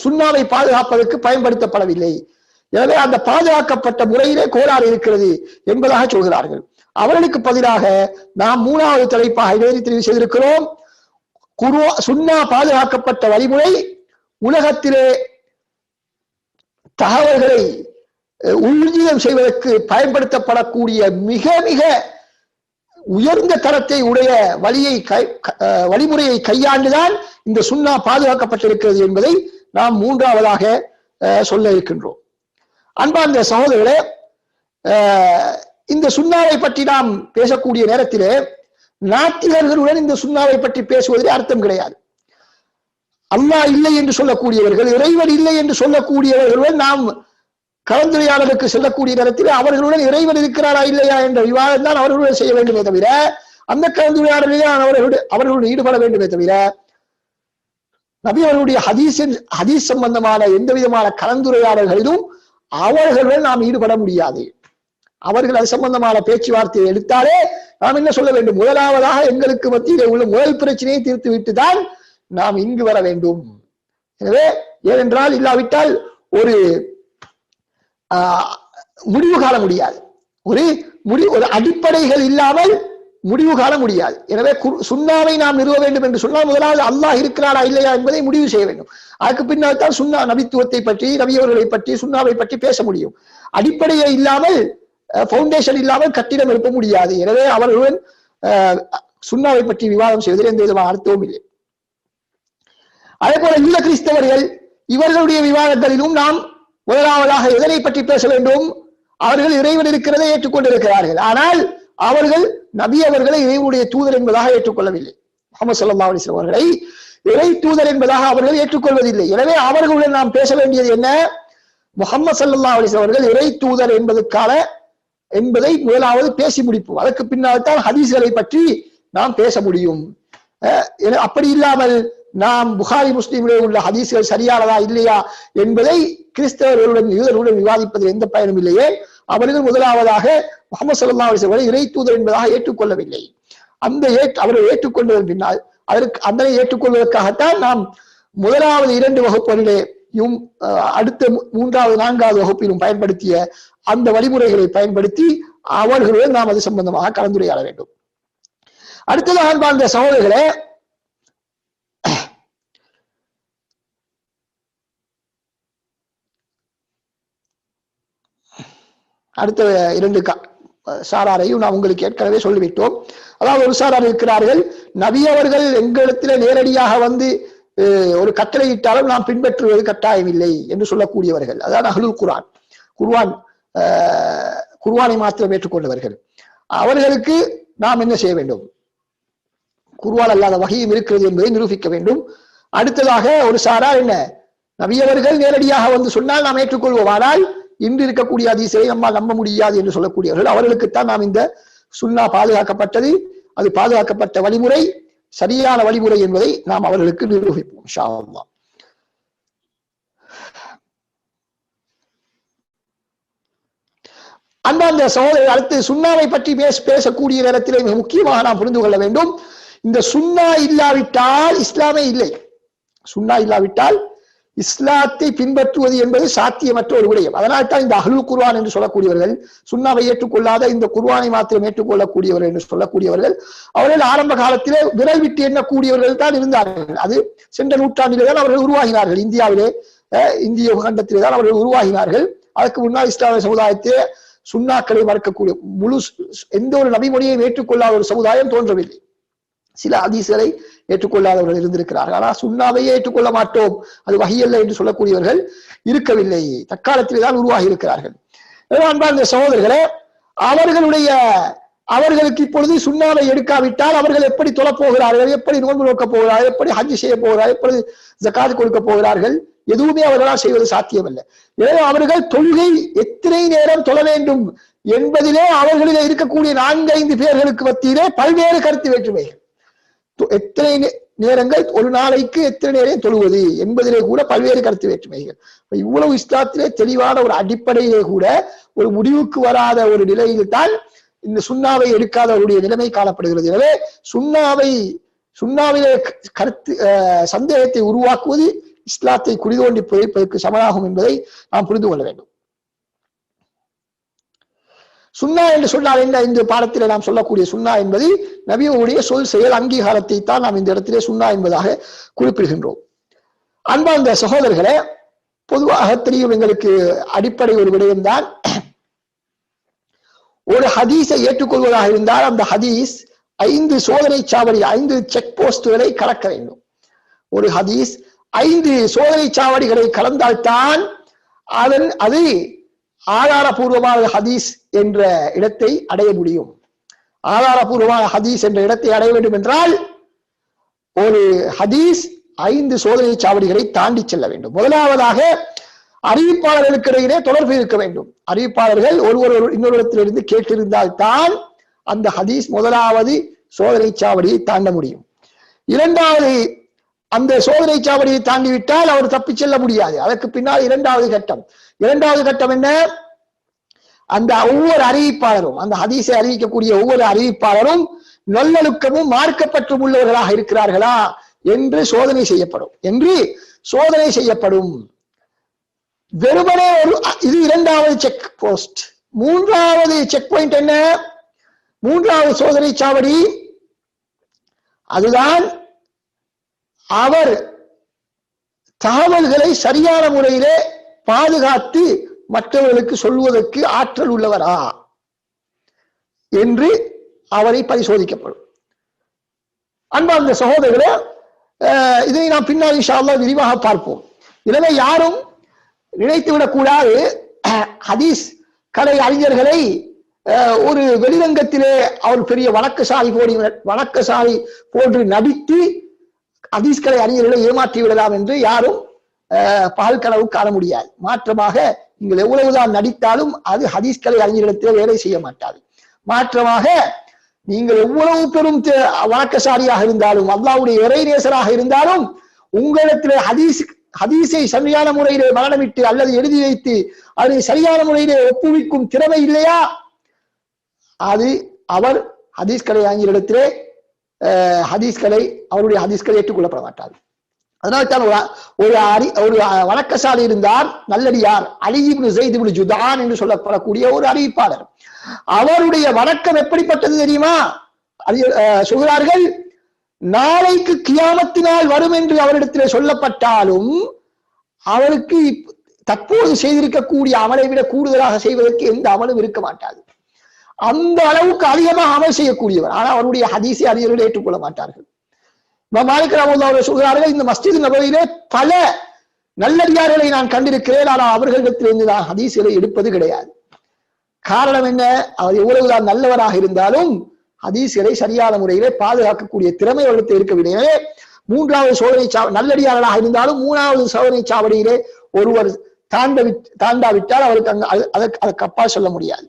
சுன்னாவை பாதுகாப்பதற்கு பயன்படுத்தப்படவில்லை, எனவே அந்த பாதுகாக்கப்பட்ட முறையிலே கோளாறு இருக்கிறது என்பதாக சொல்கிறார்கள். அவர்களுக்கு பதிலாக நாம் மூணாவது தலைப்பாக இதை தெரிவு செய்திருக்கிறோம். சுன்னா பாதுகாக்கப்பட்ட வழிமுறை உலகத்திலே தகவல்களை ஊர்ஜிதம் செய்வதற்கு பயன்படுத்தப்படக்கூடிய மிக மிக உயர்ந்த தரத்தை உடைய வழிமுறையை கையாண்டுதான் இந்த சுன்னா பாதுகாக்கப்பட்டிருக்கிறது என்பதை நாம் மூன்றாவதாக சொல்ல இருக்கின்றோம். அன்பார்ந்த சகோதரர்களே, இந்த சுன்னாவை பற்றி நாம் பேசக்கூடிய நேரத்திலே நாத்திகர்களுடன் இந்த சுன்னாவை பற்றி பேசுவதில் அர்த்தம் கிடையாது. அல்லாஹ் இல்லை என்று சொல்லக்கூடியவர்கள், இறைவன் இல்லை என்று சொல்லக்கூடியவர்களுடன் நாம் கலந்துரையாடலுக்கு செல்லக்கூடிய நேரத்தில் அவர்களுடன் இறைவன் இருக்கிறாரா இல்லையா என்ற விவாதம் தான் அவர்களுடன் செய்ய வேண்டுமே தவிர, அந்த கலந்துரையாடலிலே அவர்களுடன் ஈடுபட வேண்டுமே தவிர, நபி அவர்களுடைய ஹதீஸ் சம்பந்தமான எந்த விதமான கலந்துரையாடல்களிலும் அவர்களுடன் நாம் ஈடுபட முடியாது. அவர்கள் அது சம்பந்தமான பேச்சுவார்த்தையை எடுத்தாலே நாம் என்ன சொல்ல வேண்டும், முதலாவதாக எங்களுக்கு மத்தியிலே உள்ள முதல் பிரச்சனையை தீர்த்து விட்டுதான் நாம் இங்கு வர வேண்டும். எனவே ஏனென்றால் இல்லாவிட்டால் ஒரு முடிவு காண முடியாது, ஒரு அடிப்படைகள் இல்லாமல் முடிவு காண முடியாது. எனவே சுன்னாவை நாம் நிறுவ வேண்டும் என்று சொன்னால் முதலாவது அல்லாஹ் இருக்கிறாரா இல்லையா என்பதை முடிவு செய்ய வேண்டும். அதுக்கு பின்னால் தான் சுன்னா நபித்துவத்தை பற்றி, நபியவர்களை பற்றி, சுன்னாவை பற்றி பேச முடியும். அடிப்படையை இல்லாமல், பவுண்டேஷன் இல்லாமல் கட்டிடம் எழுப்ப முடியாது. எனவே அவர்களுடன் சுன்னாவை பற்றி விவாதம் செய்வதில் எந்த விதமான அர்த்தமும் இல்லை. அதே போல யூத கிறிஸ்தவர்கள் இவர்களுடைய விவாதங்களிலும் நாம் முதலாவதாக எதனை பற்றி பேச வேண்டும், அவர்கள் இறைவன் இருக்கிறதை ஏற்றுக்கொண்டிருக்கிறார்கள், ஆனால் அவர்கள் நபி அவர்களை இறைவனுடைய தூதர் என்பதாக ஏற்றுக்கொள்ளவில்லை. முஹம்மது ஸல்லல்லாஹு அலைஹி வஸல்லம் அவர்களை இறை தூதர் என்பதாக அவர்கள் ஏற்றுக்கொள்வதில்லை. எனவே அவர்களுடன் நாம் பேச வேண்டியது என்ன, முஹம்மது ஸல்லல்லாஹு அலைஹி வஸல்லம் அவர்கள் இறை தூதர் என்பதை முதலாவது பேசி முடிப்போம். அதற்கு பின்னால் தான் ஹதீஸ்களை பற்றி நாம் பேச முடியும். அப்படி இல்லாமல் நாம் புகாரி முஸ்லிமிலே உள்ள ஹதீஸ்கள் சரியானதா இல்லையா என்பதை கிறிஸ்தவர்களுடன் யூதர்களுடன் விவாதிப்பதில் எந்த பயனும் இல்லையே. அவர்கள் முதலாவதாக முஹம்மது ஸல்லல்லாஹு அலைஹி வஸல்லம் இறை தூதர் என்பதாக ஏற்றுக்கொள்ளவில்லை. அவர்கள் ஏற்றுக்கொண்டதன் பின்னால் அதனை ஏற்றுக்கொள்வதற்காகத்தான் நாம் முதலாவது 2 வகுப்புகளிலேயும் அடுத்த 3வது 4வது வகுப்பிலும் பயன்படுத்திய அந்த வழிமுறைகளை பயன்படுத்தி அவர்களுடன் நாம் அது சம்பந்தமாக கலந்துரையாட வேண்டும். அடுத்ததாக அன்பார்ந்த சகோதரர்களே, அடுத்த 2 சாராரையும் நான் உங்களுக்கு ஏற்கனவே சொல்லிவிட்டோம். அதாவது ஒரு சாரார் இருக்கிறார்கள், நபி அவர்கள் எங்களிடத்தில் நேரடியாக வந்து ஒரு கட்டளையிட்டாலும் நாம் பின்பற்றுவது கட்டாயம் இல்லை என்று சொல்லக்கூடியவர்கள். அதான் அஹ்லுல் குர்ஆன், குர்ஆனை மாத்திரம் ஏற்றுக்கொண்டவர்கள். அவர்களுக்கு நாம் என்ன செய்ய வேண்டும்? குர்ஆன் அல்லாத வஹீயும் இருக்கிறது என்பதை நிரூபிக்க வேண்டும். அடுத்ததாக ஒரு சாரார் என்ன, நபியவர்கள் நேரடியாக வந்து சொன்னால் நாம் ஏற்றுக்கொள்வோம், ஆனால் இன்று இருக்கக்கூடிய ஹதீஸை நம்மால் நம்ப முடியாது என்று சொல்லக்கூடியவர்கள், அவர்களுக்குத்தான் நாம் இந்த சுன்னா பாதுகாக்கப்பட்டது, அது பாதுகாக்கப்பட்ட வழிமுறை, சரியான வழிமுறை என்பதை நாம் அவர்களுக்கு நிரூபிப்போம் இன்ஷா அல்லாஹ். அந்த சகோதரர் அடுத்து சுன்னாவை பற்றி பேசக்கூடிய நேரத்திலே மிக முக்கியமாக நாம் புரிந்து கொள்ள வேண்டும், இந்த சுன்னா இல்லாவிட்டால் இஸ்லாமே இல்லை. சுன்னா இல்லாவிட்டால் இஸ்லாத்தை பின்பற்றுவது என்பது சாத்தியமற்ற ஒரு விடயம். அதனால் தான் இந்த அஹ்லுல் குர்ஆன் என்று சொல்லக்கூடியவர்கள், சுன்னாவை ஏற்றுக்கொள்ளாத இந்த குர்ஆனை மாத்திரம் ஏற்றுக்கொள்ளக்கூடியவர்கள் என்று சொல்லக்கூடியவர்கள், அவர்கள் ஆரம்ப காலத்திலே விரல் விட்டு எண்ணக்கூடியவர்கள் தான் இருந்தார்கள். அது சென்ற நூற்றாண்டிலே தான் அவர்கள் உருவாகினார்கள். இந்தியாவிலே, இந்திய கண்டத்திலே தான் அவர்கள் உருவாகினார்கள். அதற்கு முன்னால் இஸ்லாமிய சமுதாயத்திலே சுன்னாக்களை மறுக்கக்கூடிய முழு எந்த ஒரு நபிமொழியையும் ஏற்றுக்கொள்ளாத ஒரு சமுதாயம் தோன்றவில்லை. சில ஹதீஸ்களை ஏற்றுக்கொள்ளாதவர்கள் இருந்திருக்கிறார்கள். ஆனால் சுன்னாவையே ஏற்றுக்கொள்ள மாட்டோம், அது வஹி அல்ல என்று சொல்லக்கூடியவர்கள் இருக்கவில்லை. தற்காலத்திலே தான் உருவாகி இருக்கிறார்கள். அன்பார்ந்த சகோதரர்களே, அவர்களுக்கு இப்பொழுது சுன்னாவை எடுக்காவிட்டால் அவர்கள் எப்படி தொழப் போகிறார்கள், எப்படி நோன்பு நோக்கப் போகிறார்கள், எப்படி ஹஜ் செய்ய போகிறார்கள், எப்படி ஜகாத் கொடுக்க போகிறார்கள், எதுவுமே அவர்களால் செய்வது சாத்தியமல்ல. எனவே அவர்கள் தொழுகை எத்தனை நேரம் தொழ வேண்டும் என்பதிலே அவர்களிலே இருக்கக்கூடிய 4-5 பேர்களுக்கு மத்தியிலே பல்வேறு கருத்து வேற்றுமைகள். எத்தனை நேரங்கள் ஒரு நாளைக்கு எத்தனை நேரம் தொழுவது என்பதிலே கூட பல்வேறு கருத்து வேற்றுமைகள். இவ்வளவு இஸ்லாத்திலே தெளிவான ஒரு அடிப்படையிலே கூட ஒரு முடிவுக்கு வராத ஒரு நிலையில் தான் இந்த சுன்னாவை எடுக்காதவருடைய நிலைமை காணப்படுகிறது. எனவே சுன்னாவிலே கருத்து சந்தேகத்தை உருவாக்குவது இஸ்லாத்தை குடிதோண்டி புதைப்பதற்கு சமனாகும் என்பதை நாம் புரிந்து கொள்ள வேண்டும். சுன்னா என்று சொன்னால் என்ன? இந்த பாடத்திலே நாம் சொல்லக்கூடிய சுன்னா என்பது நபியுடைய சொல் செயல் அங்கீகாரத்தை தான் நாம் இந்த இடத்திலே சுன்னா என்பதாக குறிப்பிடுகின்றோம். அன்பார்ந்த சகோதரர்களே, பொதுவாக தெரியும் எங்களுக்கு அடிப்படை ஒரு விடயம்தான், ஒரு ஹதீஸை ஏற்றுக்கொள்வதாக இருந்தால் அந்த ஹதீஸ் 5 சோதனை சாவடி, 5 செக் போஸ்டுகளை கடக்க வேண்டும். ஒரு ஹதீஸ் 5 சோதனை சாவடிகளை கடந்தால்தான் அது ஆதாரபூர்வமான ஹதீஸ் என்ற இடத்தை அடைய முடியும். ஆதாரபூர்வமான ஹதீஸ் என்ற இடத்தை அடைய வேண்டும் என்றால் ஒரு ஹதீஸ் 5 சோதனை சாவடிகளை தாண்டி செல்ல வேண்டும். முதலாவதாக அறிவிப்பாளர்களுக்கு இடையிலே தொடர்பு இருக்க வேண்டும். அறிவிப்பாளர்கள் ஒருவர் இன்னொருத்திலிருந்து கேட்டிருந்தால் தான் அந்த ஹதீஸ் முதலாவது சோதனை சாவடியை தாண்ட முடியும். இரண்டாவது, அந்த சோதனை சாவடியை தாண்டிவிட்டால் அவர் தப்பி செல்ல முடியாது. அதற்கு பின்னால் இரண்டாவது கட்டம் என்ன? அந்த ஒவ்வொரு அறிவிப்பாளரும், அந்த ஹதீஸை அறிவிக்கக்கூடிய ஒவ்வொரு அறிவிப்பாளரும் நல்லொழுக்கமும் மார்க்கப்பற்றும் உள்ளவர்களாக இருக்கிறார்களா என்று சோதனை செய்யப்படும். வெறுமனே இது இரண்டாவது செக் போஸ்ட். மூன்றாவது செக் பாயிண்ட் என்ன? மூன்றாவது சோதனை சாவடி அதுதான் அவர் தகவல்களை சரியான முறையிலே பாதுகாத்து மற்றவர்களுக்கு சொல்வதற்கு ஆற்றல் உள்ளவரா என்று அவரை பரிசோதிக்கப்படும். அன்பார்ந்த சகோதரர்களே, இதனை நாம் பின்னால் இன்ஷா அல்லாஹ் விரிவாக பார்ப்போம். எனவே யாரும் நினைத்துவிடக் கூடாது, ஹதீஸ் கலை அறிஞர்களை ஒரு வெளிரங்கத்திலே அவர் பெரிய வணக்கசாலி போன்று நடித்து ஹதீஸ் கலை அறிஞர்களை ஏமாற்றி விடலாம் என்று யாரும் பகல் கனவு காண முடியாது. மாற்றமாக நீங்கள் எவ்வளவுதான் நடித்தாலும் அது ஹதீஸ் கலை அறிஞர்களிடத்திலே வேலை செய்ய மாட்டாது. மாற்றமாக நீங்கள் எவ்வளவு பெரும் வணக்கசாலியாக இருந்தாலும், அல்லாஹ்வுடைய இறைநேசராக இருந்தாலும், உங்களிடத்திலே ஹதீஸை சரியான முறையிலே மரணமிட்டு அல்லது எழுதி வைத்து அதை சரியான முறையிலே ஒப்புவிக்கும் திறமை இல்லையா, அது அவர் ஹதீஸ் கலை அறிஞரிடத்திலே அவருடைய ஹதீஸ்களை ஏற்றுக்கொள்ளப்பட மாட்டார். அதனால்தான் ஒரு வணக்கசாலி இருந்தார், நல்லடியார், அலி இப்னு ஸைத் இப்னு ஜுதான் என்று சொல்லப்படக்கூடிய ஒரு அறிவிப்பாளர். அவருடைய வணக்கம் எப்படிப்பட்டது தெரியுமா? சொல்கிறார்கள், நாளைக்கு கியாமத்தினால் வரும் என்று அவரிடத்திலே சொல்லப்பட்டாலும் அவருக்கு தற்போது செய்திருக்கக்கூடிய அமலை விட கூடுதலாக செய்வதற்கு எந்த அமலும் இருக்க மாட்டாது. அந்த அளவுக்கு அதிகமாக அமல் செய்யக்கூடியவர். ஆனால் அவருடைய ஹதீஸை அறிஞர்கள் ஏற்றுக்கொள்ள மாட்டார்கள். மாலிக் ரஹ்மத்துல்லாஹி சொல்கிறார்கள், இந்த மஸ்ஜித் நபவியிலே பல நல்லடியார்களை நான் கண்டிருக்கிறேன், ஆனால் அவர்களிடத்திலிருந்து நான் ஹதீஸ்களை எடுப்பது கிடையாது. காரணம் என்ன? அவர் எவ்வளவுதான் நல்லவராக இருந்தாலும் ஹதீஸ்களை சரியான முறையிலே பாதுகாக்கக்கூடிய திறமை அவர்களுக்கு இருக்கவில்லை. எனவே மூன்றாவது சோதனை நல்லடியார்களாக இருந்தாலும் மூணாவது சோதனை சாவடியிலே ஒருவர் தாண்டாவிட்டால் அவருக்கு அதற்கு அப்பா சொல்ல முடியாது.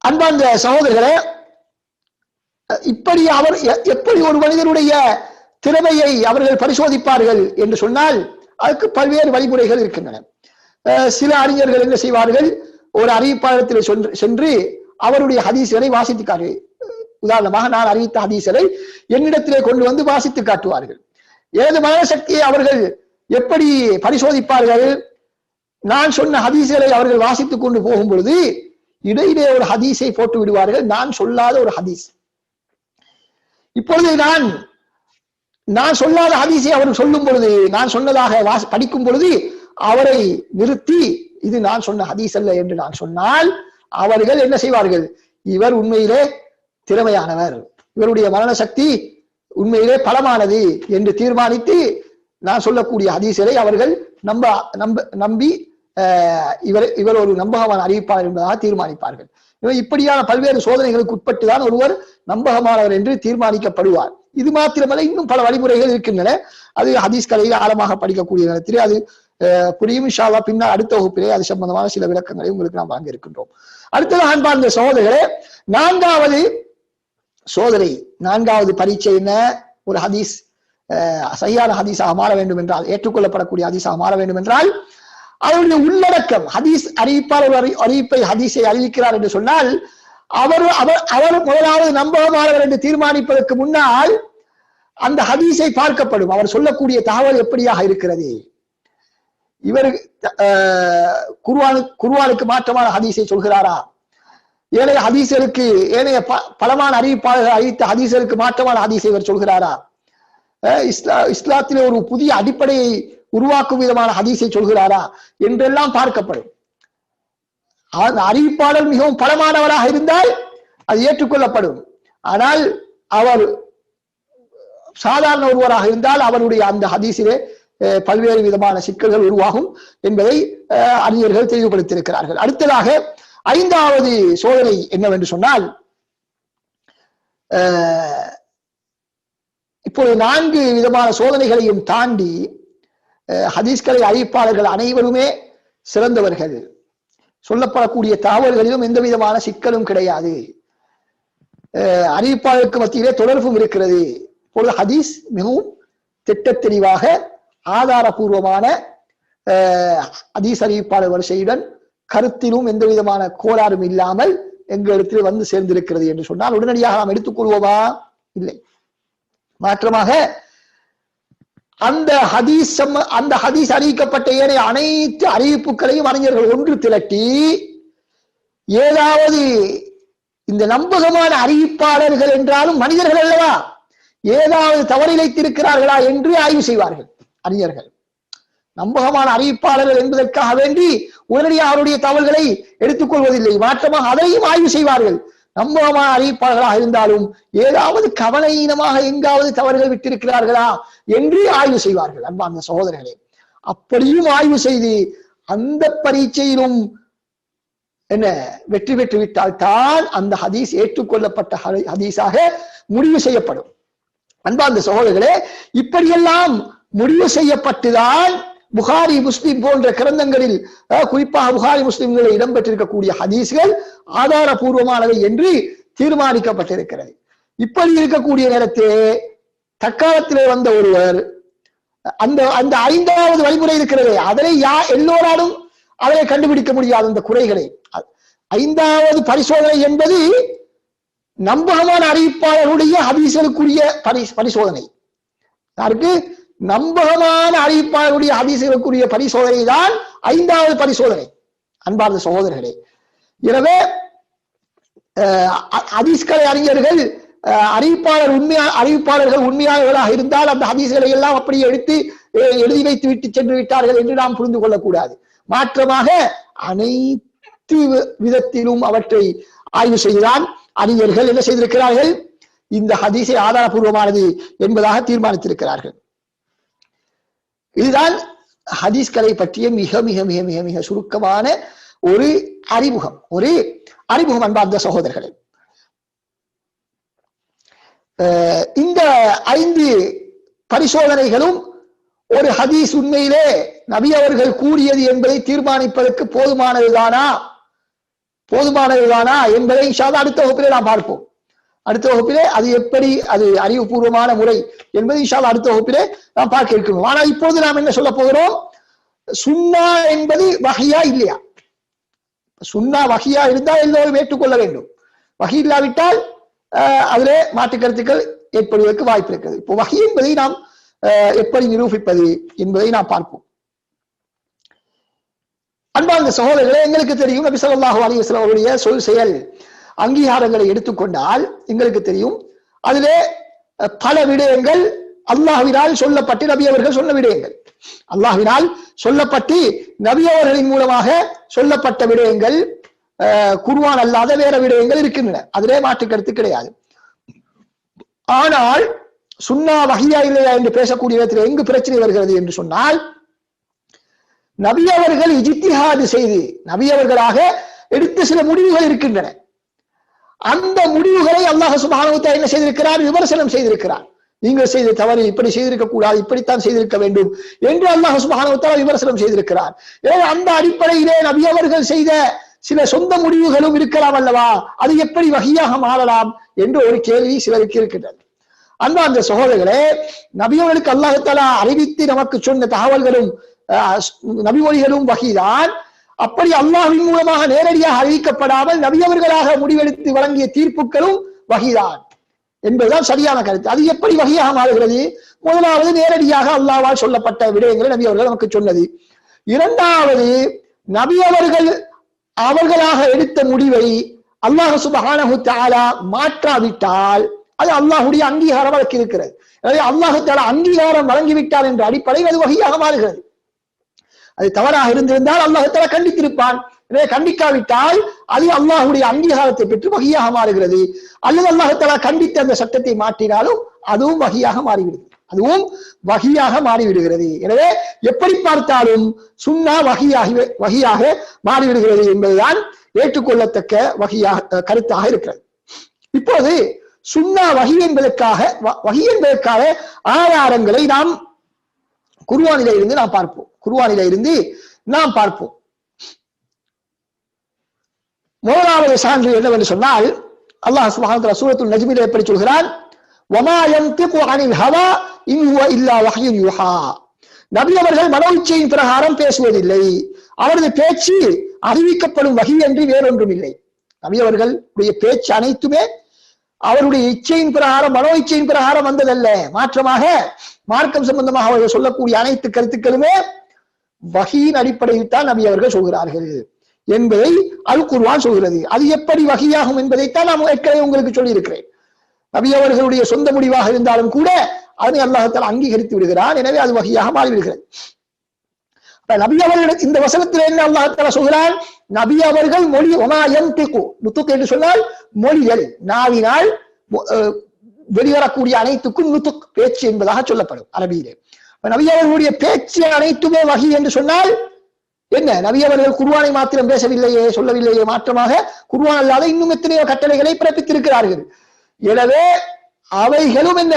அன்பார்ந்த சகோதரர்களே, இப்படி அவர் எப்படி ஒரு மனிதனுடைய திறமையை அவர்கள் பரிசோதிப்பார்கள் என்று சொன்னால் அதுக்கு பல்வேறு வழிமுறைகள் இருக்கின்றன. சில அறிஞர்கள் என்ன செய்வார்கள், ஒரு அறிவிப்பாளத்தில் சென்று அவருடைய ஹதீஸ்களை வாசித்துக்காரு. உதாரணமாக, நான் அறிவித்த ஹதீஸ்களை என்னிடத்திலே கொண்டு வந்து வாசித்து காட்டுவார்கள். எனது மனசக்தியை அவர்கள் எப்படி பரிசோதிப்பார்கள்? நான் சொன்ன ஹதீஸ்களை அவர்கள் வாசித்துக் கொண்டு போகும் பொழுது இடையிலே ஒரு ஹதீஸை போட்டு விடுவார்கள், நான் சொல்லாத ஒரு ஹதீஸ். இப்பொழுது நான் சொல்லாத ஹதீஸை அவர் சொல்லும் பொழுது, நான் சொன்னதாக படிக்கும் பொழுது அவரை நிறுத்தி இது நான் சொன்ன ஹதீஸ் அல்ல என்று நான் சொன்னால் அவர்கள் என்ன செய்வார்கள், இவர் உண்மையிலே திறமையானவர், இவருடைய மரண சக்தி உண்மையிலே பலமானது என்று தீர்மானித்து நான் சொல்லக்கூடிய ஹதீஸ்களை அவர்கள் நம்பி இவர் ஒரு நம்பகமான அறிவிப்பாளர் என்பதாக தீர்மானிப்பார்கள். இப்படியான பல்வேறு சோதனைகளுக்கு உட்பட்டுதான் ஒருவர் நம்பகமானவர் என்று தீர்மானிக்கப்படுவார். இது மாத்திரமல்ல, இன்னும் பல வழிமுறைகள் இருக்கின்றன. அது ஹதீஸ் கலையில் ஆழமாக படிக்கக்கூடிய நேரத்திலே அது புரியும். இன்ஷா அல்லாஹ் பின்னால் அடுத்த வகுப்பிலே அது சம்பந்தமான சில விளக்கங்களை உங்களுக்கு நாம் வாங்க இருக்கின்றோம். அடுத்தது அன்பார்ந்த சகோதரர்களே, நான்காவது சோதனை, நான்காவது பரீட்சை என்ன? ஒரு ஹதீஸ் சரியான ஹதீஸாக மாற வேண்டும் என்றால், ஏற்றுக்கொள்ளப்படக்கூடிய ஹதீஸாக மாற வேண்டும் என்றால் அவருடைய உள்ளடக்கம், ஹதீஸ் அறிவிப்பாளர் அறிவிப்பை ஹதீஸை அறிவிக்கிறார் என்று சொன்னால் அவர் முதலாவது நம்பகமானவர் என்று தீர்மானிப்பதற்கு முன்னால் அந்த ஹதீஸை பார்க்கப்படும். அவர் சொல்லக்கூடிய தகவல் எப்படியாக இருக்கிறது, இவர் குர்ஆனுக்கு மாற்றமான ஹதீஸை சொல்கிறாரா, ஏனைய ஹதீஸ்களுக்கு ஏனைய பலமான அறிவிப்பாளர்கள் அறிவித்த ஹதீஸ்களுக்கு மாற்றமான ஹதீஸை இவர் சொல்கிறாரா, இஸ்லாத்திலே ஒரு புதிய அடிப்படையை உருவாக்கும் விதமான ஹதீஸை சொல்கிறாரா என்றெல்லாம் பார்க்கப்படும். அறிவிப்பாளர் மிகவும் பலமானவராக இருந்தால் அது ஏற்றுக்கொள்ளப்படும். ஆனால் அவர் சாதாரண ஒருவராக இருந்தால் அவருடைய அந்த ஹதீஸிலே பல்வேறு விதமான சிக்கல்கள் உருவாகும் என்பதை அறிஞர்கள் தெளிவுபடுத்தியிருக்கிறார்கள். அடுத்ததாக ஐந்தாவது சோதனை என்னவென்று சொன்னால், இப்போது 4 விதமான சோதனைகளையும் தாண்டி ஹதீஸ்களை அறிவிப்பாளர்கள் அனைவருமே சிறந்தவர்கள், சொல்லப்படக்கூடிய தகவல்களிலும் எந்த விதமான சிக்கலும் கிடையாது, அறிவிப்பாளருக்கு மத்தியிலே தொடர்பும் இருக்கிறது. இப்பொழுது ஹதீஸ் மிகவும் திட்ட தெளிவாக ஆதாரபூர்வமான ஹதீஸ் அறிவிப்பாளர் வரிசையுடன் கருத்திலும் எந்த விதமான கோளாறும் இல்லாமல் எங்களிடத்தில் வந்து சேர்ந்திருக்கிறது என்று சொன்னால் உடனடியாக நாம் எடுத்துக்கொள்வோமா? இல்லை. மாற்றமாக அந்த ஹதீஸ் அறிவிக்கப்பட்ட ஏனைய அனைத்து அறிவிப்புகளையும் அறிஞர்கள் ஒன்று திரட்டி ஏதாவது இந்த நம்பகமான அறிவிப்பாளர்கள் என்றாலும் மனிதர்கள் அல்லவா, ஏதாவது தவறிழைத்திருக்கிறார்களா என்று ஆய்வு செய்வார்கள் அறிஞர்கள். நம்பகமான அறிவிப்பாளர்கள் என்பதற்காக வேண்டி உடனடியாக அவருடைய தவறுகளை எடுத்துக்கொள்வதில்லை, மாற்றமாக அதையும் ஆய்வு செய்வார்கள். நம்பகமான அறிவிப்பாளர்களாக இருந்தாலும் ஏதாவது கவனஈனமாக எங்காவது தவறுகள் விட்டிருக்கிறார்களா என்று ஆய்வு செய்வார்கள். அன்பார்ந்த சகோதரர்களே, அப்படியும் ஆய்வு செய்து அந்த பரீட்சையிலும் என்ன வெற்றி பெற்று விட்டால் தான் அந்த ஹதீஸ் ஏற்றுக்கொள்ளப்பட்ட ஹதீஸாக முடிவு செய்யப்படும். அன்பார்ந்த சகோதரர்களே, இப்படியெல்லாம் முடிவு செய்யப்பட்டுதான் புகாரி முஸ்லிம் போன்ற கிரந்தங்களில், குறிப்பாக புகாரி முஸ்லிம்களில் இடம்பெற்றிருக்கக்கூடிய ஹதீஸ்கள் ஆதாரபூர்வமானவை என்று தீர்மானிக்கப்பட்டிருக்கிறது. இப்படி இருக்கக்கூடிய நேரத்திலே தற்காலத்திலே வந்த ஒருவர் அந்த அந்த 5வது வழிமுறை இருக்கிறது, அதனை எல்லோராலும் அதனை கண்டுபிடிக்க முடியாது. அந்த குறைகளை 5வது பரிசோதனை என்பது நம்பகமான அறிவிப்பாளர்களுடைய ஹதீஸ்களுக்குரிய பரிசோதனை. யாருக்கு? நம்பகமான அறிவிப்பாளருடைய ஹதீஸ்களுக்குரிய பரிசோதனை தான் 5வது பரிசோதனை. அன்பார்ந்த சகோதரர்களே, எனவே ஹதீஸ்களை அறிஞர்கள் அறிவிப்பாளர்கள் உண்மையானவர்களாக இருந்தால் அந்த ஹதீஸ்களை எல்லாம் அப்படியே எழுதி வைத்து விட்டு சென்று விட்டார்கள் என்று நாம் புரிந்து கொள்ளக்கூடாது. மாற்றமாக அனைத்து விதத்திலும் அவற்றை ஆய்வு செய்தான் அறிஞர்கள் என்ன செய்திருக்கிறார்கள், இந்த ஹதீஸை ஆதாரபூர்வமானது என்பதாக தீர்மானித்திருக்கிறார்கள். இதுதான் ஹதீஸ்களை பற்றிய மிக மிக மிக மிக மிக சுருக்கமான ஒரு அறிமுகம் அன்பார்ந்த சகோதரர்களே. இந்த 5 பரிசோதனைகளும் ஒரு ஹதீஸ் உண்மையிலே நபி அவர்கள் கூறியது என்பதை தீர்மானிப்பதற்கு போதுமானதுதானா என்பதை இன்ஷா அல்லாஹ் அடுத்த வகுப்பிலே நாம் பார்ப்போம். அடுத்த வகுப்பிலே அது எப்படி அது அறிவுபூர்வமான முறை என்பதை இன்ஷா அல்லாஹ் அடுத்த வகுப்பிலே நாம் பார்க்க இருக்கிறோம். ஆனா இப்போது நாம் என்ன சொல்ல போகிறோம், சுன்னா என்பது வஹியா இல்லையா? சுன்னா வஹியா இருந்தால் எல்லோரும் ஏற்றுக்கொள்ள வேண்டும். வஹி இல்லாவிட்டால் அதிலே மாற்று கருத்துக்கள் ஏற்படுவதற்கு வாய்ப்பு இருக்கிறது. இப்போ வஹி என்பதை நாம் எப்படி நிரூபிப்பது என்பதை நாம் பார்ப்போம். அன்பார்ந்த சகோதரர்களே, எங்களுக்கு தெரியும் நபி ஸல்லல்லாஹு அலைஹி வஸல்லம் அவருடைய சொல் செயல் அங்கீகாரங்களை எடுத்துக்கொண்டால் எங்களுக்கு தெரியும் அதிலே பல விடயங்கள் அல்லாஹ்வினால் சொல்லப்பட்டு நபி அவர்கள் சொன்ன விடயங்கள், அல்லாஹ்வினால் சொல்லப்பட்டு நபி அவர்களின் மூலமாக சொல்லப்பட்ட விடயங்கள், குர்ஆன் அல்லாத வேற விடயங்கள் இருக்கின்றன. அதிலே மாற்று கருத்து கிடையாது. ஆனால் சுன்னா வஹியா இல்லையா என்று பேசக்கூடிய இடத்தில் எங்கு பிரச்சனை வருகிறது என்று சொன்னால், நபி அவர்கள் இஜ்திஹாது செய்து நபி அவர்களாக எடுத்த சில முடிவுகள் இருக்கின்றன. அந்த முடிவுகளை அல்லாஹ் சுப்ஹானஹு வ தஆலா என்ன செய்திருக்கிறார், விமர்சனம் செய்திருக்கிறார். நீங்கள் செய்த தவறு இப்படி செய்திருக்க கூடாது, இப்படித்தான் செய்திருக்க வேண்டும் என்று அல்லாஹ் சுப்ஹானஹு வ தஆலா விமர்சனம் செய்திருக்கிறார். எனவே அந்த அடிப்படையிலே நபி அவர்கள் செய்த சில சொந்த முடிவுகளும் இருக்கலாம் அல்லவா, அது எப்படி வஹியாக மாறலாம் என்று ஒரு கேள்வி சிலருக்கு இருக்கின்றது. அன்பார்ந்த சகோதரர்களே, நபியவர்களுக்கு அல்லாஹ் தஆலா அறிவித்து நமக்கு சொன்ன தகவல்களும் நபிமொழிகளும் வஹிதான். அப்படி அல்லாஹ்வின் மூலமாக நேரடியாக அறிவிக்கப்படாமல் நபியவர்களாக முடிவெடுத்து வழங்கிய தீர்ப்புகளும் வஹிதான் என்பதுதான் சரியான கருத்து. அது எப்படி வஹியாக மாறுகிறது? முதலாவது, நேரடியாக அல்லாஹ்வால் சொல்லப்பட்ட விடயங்களை நபி அவர்கள் நமக்கு சொன்னது. இரண்டாவது, நபி அவர்களாக எடுத்த முடிவை அல்லாஹ் சுப்ஹானஹு வ தஆலா மாற்றாவிட்டால் அது அல்லாஹ்வுடைய அங்கீகாரம் அதற்கு இருக்கிறது. எனவே அல்லாஹ் தஆலா அங்கீகாரம் வழங்கிவிட்டார் என்ற அடிப்படையில் அது வஹியாக மாறுகிறது. அது தவறாக இருந்திருந்தால் அல்லாஹ் தஆலா கண்டித்திருப்பான். எனவே கண்டிக்காவிட்டால் அது அல்லாஹ்வுடைய அங்கீகாரத்தை பெற்று வஹியாக மாறுகிறது. அல்லது அல்லாஹ் தஆலா கண்டித்த அந்த சட்டத்தை மாற்றினாலும் அதுவும் வஹியாக மாறிவிடுகிறது. எனவே எப்படி பார்த்தாலும் சுன்னா வஹியாக மாறிவிடுகிறது என்பதுதான் ஏற்றுக்கொள்ளத்தக்க கருத்தாக இருக்கிறது. இப்போது சுன்னா வஹி என்பதற்காக ஆதாரங்களை நாம் குர்ஆனிலே இருந்து நாம் பார்ப்போம். முதலாவது சான்று என்னவென்று சொன்னால், அல்லாஹ் சுப்ஹானஹு வ தஆலா சூரத்துல் நஜ்மிலே எப்படி சொல்கிறான், வமா யன்திகு அனில் ஹவா இன் ஹுவ இல்லா வஹ்யுன் யுஹா. நபி அவர்கள் மனோ இச்சையின் பிரகாரம் பேசுவதில்லை, அவரது பேச்சு அறிவிக்கப்படும் வஹி என்று வேறொன்றும் இல்லை. நபி அவர்களுடைய பேச்சு அனைத்துமே அவருடைய இச்சையின் பிரகாரம், மனோ இச்சையின் பிரகாரம் வந்ததல்ல. மாற்றமாக மார்க்கம் சம்பந்தமாக அவர்கள் சொல்லக்கூடிய அனைத்து கருத்துக்களுமே வஹியின் அடிப்படையில் தான் நபி அவர்கள் சொல்கிறார்கள் என்பதை அல் குர்ஆன் சொல்கிறது. அது எப்படி வஹியாகும் என்பதைத்தான் நான் ஏற்கனவே உங்களுக்கு சொல்லியிருக்கிறேன். நபி அவர்களுடைய சொந்த முடிவாக இருந்தாலும் கூட அதனை அல்லாஹ் தஆலா அங்கீகரித்து விடுகிறான். எனவே அது வஹியாக மாறிவிடுகிறது. நபி அவர்கள் இந்த வசனத்தில் என்ன அல்லாஹ் தஆலா சொல்கிறான், நபி அவர்கள் மொழி வமா யன்திகு, நுதுக் என்று சொன்னால் மொழிகள், நாவினால் வெளிவரக்கூடிய அனைத்துக்கும் நுதுக், பேச்சு என்பதாக சொல்லப்படும் அரபியிலே. நபி அவர்களுடைய பேச்சு அனைத்துமே வஹி என்று சொன்னால் என்ன, நபி அவர்கள் குர்ஆனை மாத்திரம் பேசவில்லையே, சொல்லவில்லையே, மாற்றமாக குர்ஆன் அல்லாத இன்னும் எத்தனையோ கட்டளைகளை பிறப்பித்திருக்கிறார்கள். எனவே அவைகளும் என்ன,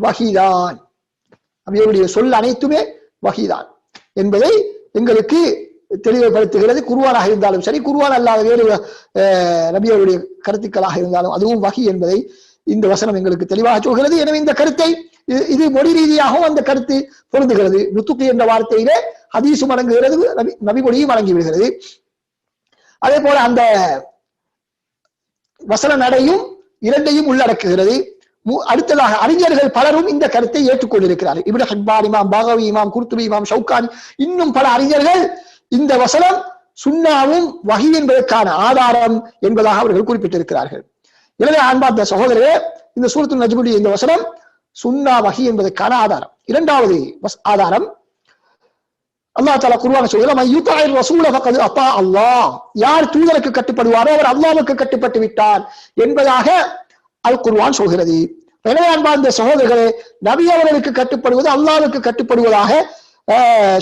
வஹிதான். நபி அவருடைய சொல் அனைத்துமே வஹிதான் என்பதை எங்களுக்கு தெளிவுபடுத்துகிறது. குர்ஆனாக இருந்தாலும் சரி, குர்ஆன் அல்லாத வேறு நபி அவருடைய கருத்துக்களாக இருந்தாலும் அதுவும் வஹி என்பதை இந்த வசனம் எங்களுக்கு தெளிவாக சொல்கிறது. எனவே இந்த கருத்தை இது மொழி ரீதியாகவும் அந்த கருத்து பொருந்துகிறது. நுதுக்கு என்ற வார்த்தையிலே ஹதீஸும் அடங்குகிறது, நபி மொழியும் அடங்கி விடுகிறது. அதே போல அந்த வசன நடையும் இரண்டையும் உள்ளடக்குகிறது. அடுத்ததாக அறிஞர்கள் பலரும் இந்த கருத்தை ஏற்றுக்கொண்டிருக்கிறார்கள். இப்னு ஹிப்பான், இமாம் பகவி, இமாம் குர்துபி, இமாம் ஷௌகானி, இன்னும் பல அறிஞர்கள் இந்த வசனம் சுன்னாவும் வஹி என்பதற்கான ஆதாரம் என்பதாக அவர்கள் குறிப்பிட்டிருக்கிறார்கள். எனவே அன்பார்ந்த சகோதரரே, இந்த சூரத்துல் நஜ்முடைய இந்த வசனம் சுன்னா வஹி என்பதற்கான ஆதாரம். இரண்டாவது ஆதாரம், அல்லாஹ் தஆலா குர்ஆன்ல சொல்கிறார், மய்யுதாஇர் ரசூல ஃபகத் அத்தா அல்லாஹ், யார் தூதருக்கு கட்டுப்படுவாரோ அவர் அல்லாஹ்வுக்கு கட்டுப்பட்டு விட்டார் என்பதாக அல் குர்ஆன் சொல்கிறது. எனவே அன்பார்ந்த சகோதரர்களே, நபி அவர்களுக்கு கட்டுப்படுவது அல்லாஹ்வுக்கு கட்டுப்படுவதாக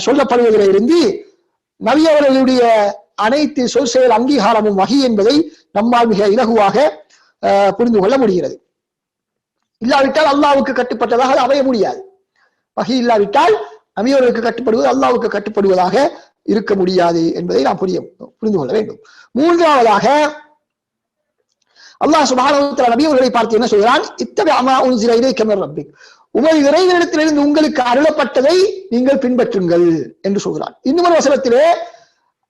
சொல்லப்படுவதிலிருந்து நபி அவர்களுடைய அனைத்து சொல் செயல் அங்கீகாரமும் வஹி என்பதை நம்மால் மிக இலகுவாக புரிந்து கொள்ள முடிகிறது. இல்லாவிட்டால் அல்லாஹ்வுக்கு கட்டுப்பட்டதாக அமைய முடியாது. வஹி இல்லாவிட்டால் நபி அவர்களுக்கு கட்டுப்படுவது அல்லாஹ்வுக்கு கட்டுப்படுவதாக இருக்க முடியாது என்பதை நாம் புரிந்து கொள்ள வேண்டும். மூன்றாவதாக அல்லாஹ் சுப்ஹானஹு வ தஆலா நபி அவர்களை பார்த்து என்ன சொல்கிறான்? இத்தபி மா உன்ஸில இலைக மின் ரப்பிக், உங்கள் இறைவனிடத்திலிருந்து உங்களுக்கு அருளப்பட்டதை நீங்கள் பின்பற்றுங்கள் என்று சொல்கிறான். இன்னும் ஒரு வசனத்திலே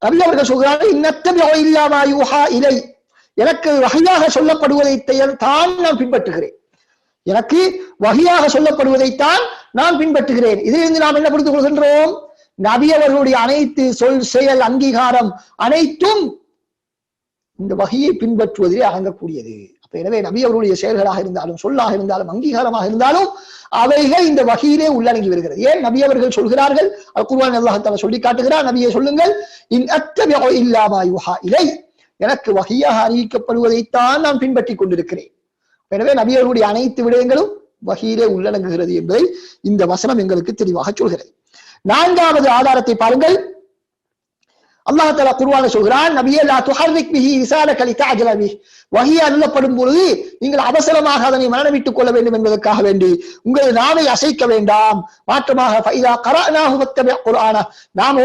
நபி அவர்கள் சொல்கிறார்கள், இன்னத்தபி இல்லா மா யூஹா இலை, எனக்கு வஹியாக சொல்லப்படுவதைத்தான் நான் பின்பற்றுகிறேன், எனக்கு வஹியாக சொல்லப்படுவதைத்தான் நான் பின்பற்றுகிறேன். இதிலிருந்து நாம் என்ன புரிந்து கொள்கின்றோம்? நபி அவர்களுடைய அனைத்து சொல் செயல் அங்கீகாரம் அனைத்தும் இந்த வஹியை பின்பற்றுவதிலே அடங்கக்கூடியது. எனவே நபி அவருடைய செயல்களாக இருந்தாலும் சொல்லாக இருந்தாலும் அங்கீகாரமாக இருந்தாலும் அவைகள் இந்த வஹியிலே உள்ளடங்கி வருகிறது. ஏன் நபி அவர்கள் சொல்கிறார்கள், அல் குர்ஆன் அல்லாஹ் தஆலா சொல்லி காட்டுகிறார், நபியே சொல்லுங்கள், இன் அத்தபிஉ இல்லா மா யூஹா இலை, எனக்கு வஹியாக அறிவிக்கப்படுவதைத்தான் நான் பின்பற்றிக் கொண்டிருக்கிறேன். எனவே நபி அவர்களுடைய அனைத்து விடயங்களும் வஹியிலே உள்ளடங்குகிறது என்பதை இந்த வசனம் எங்களுக்கு தெளிவாக சொல்கிறது. நான்காவது ஆதாரத்தை பாருங்கள். அல்லாஹ் தஆலா குர்ஆன்ல சொல்கிறான், நபியே லா துஹர்ரிக் பிஹி லிசானக லிதஅஜல பிஹி, வஹி அருளப்படும் பொழுது நீங்கள் அவசரமாக அதனை மனநமிட்டுக் கொள்ள வேண்டும் என்பதற்காக வேண்டி உங்கள் நாவை அசைக்க வேண்டாம். மாற்றமாக ஃபைதா கரஅனாஹு ஃபத்தபி குர்ஆன, நாம்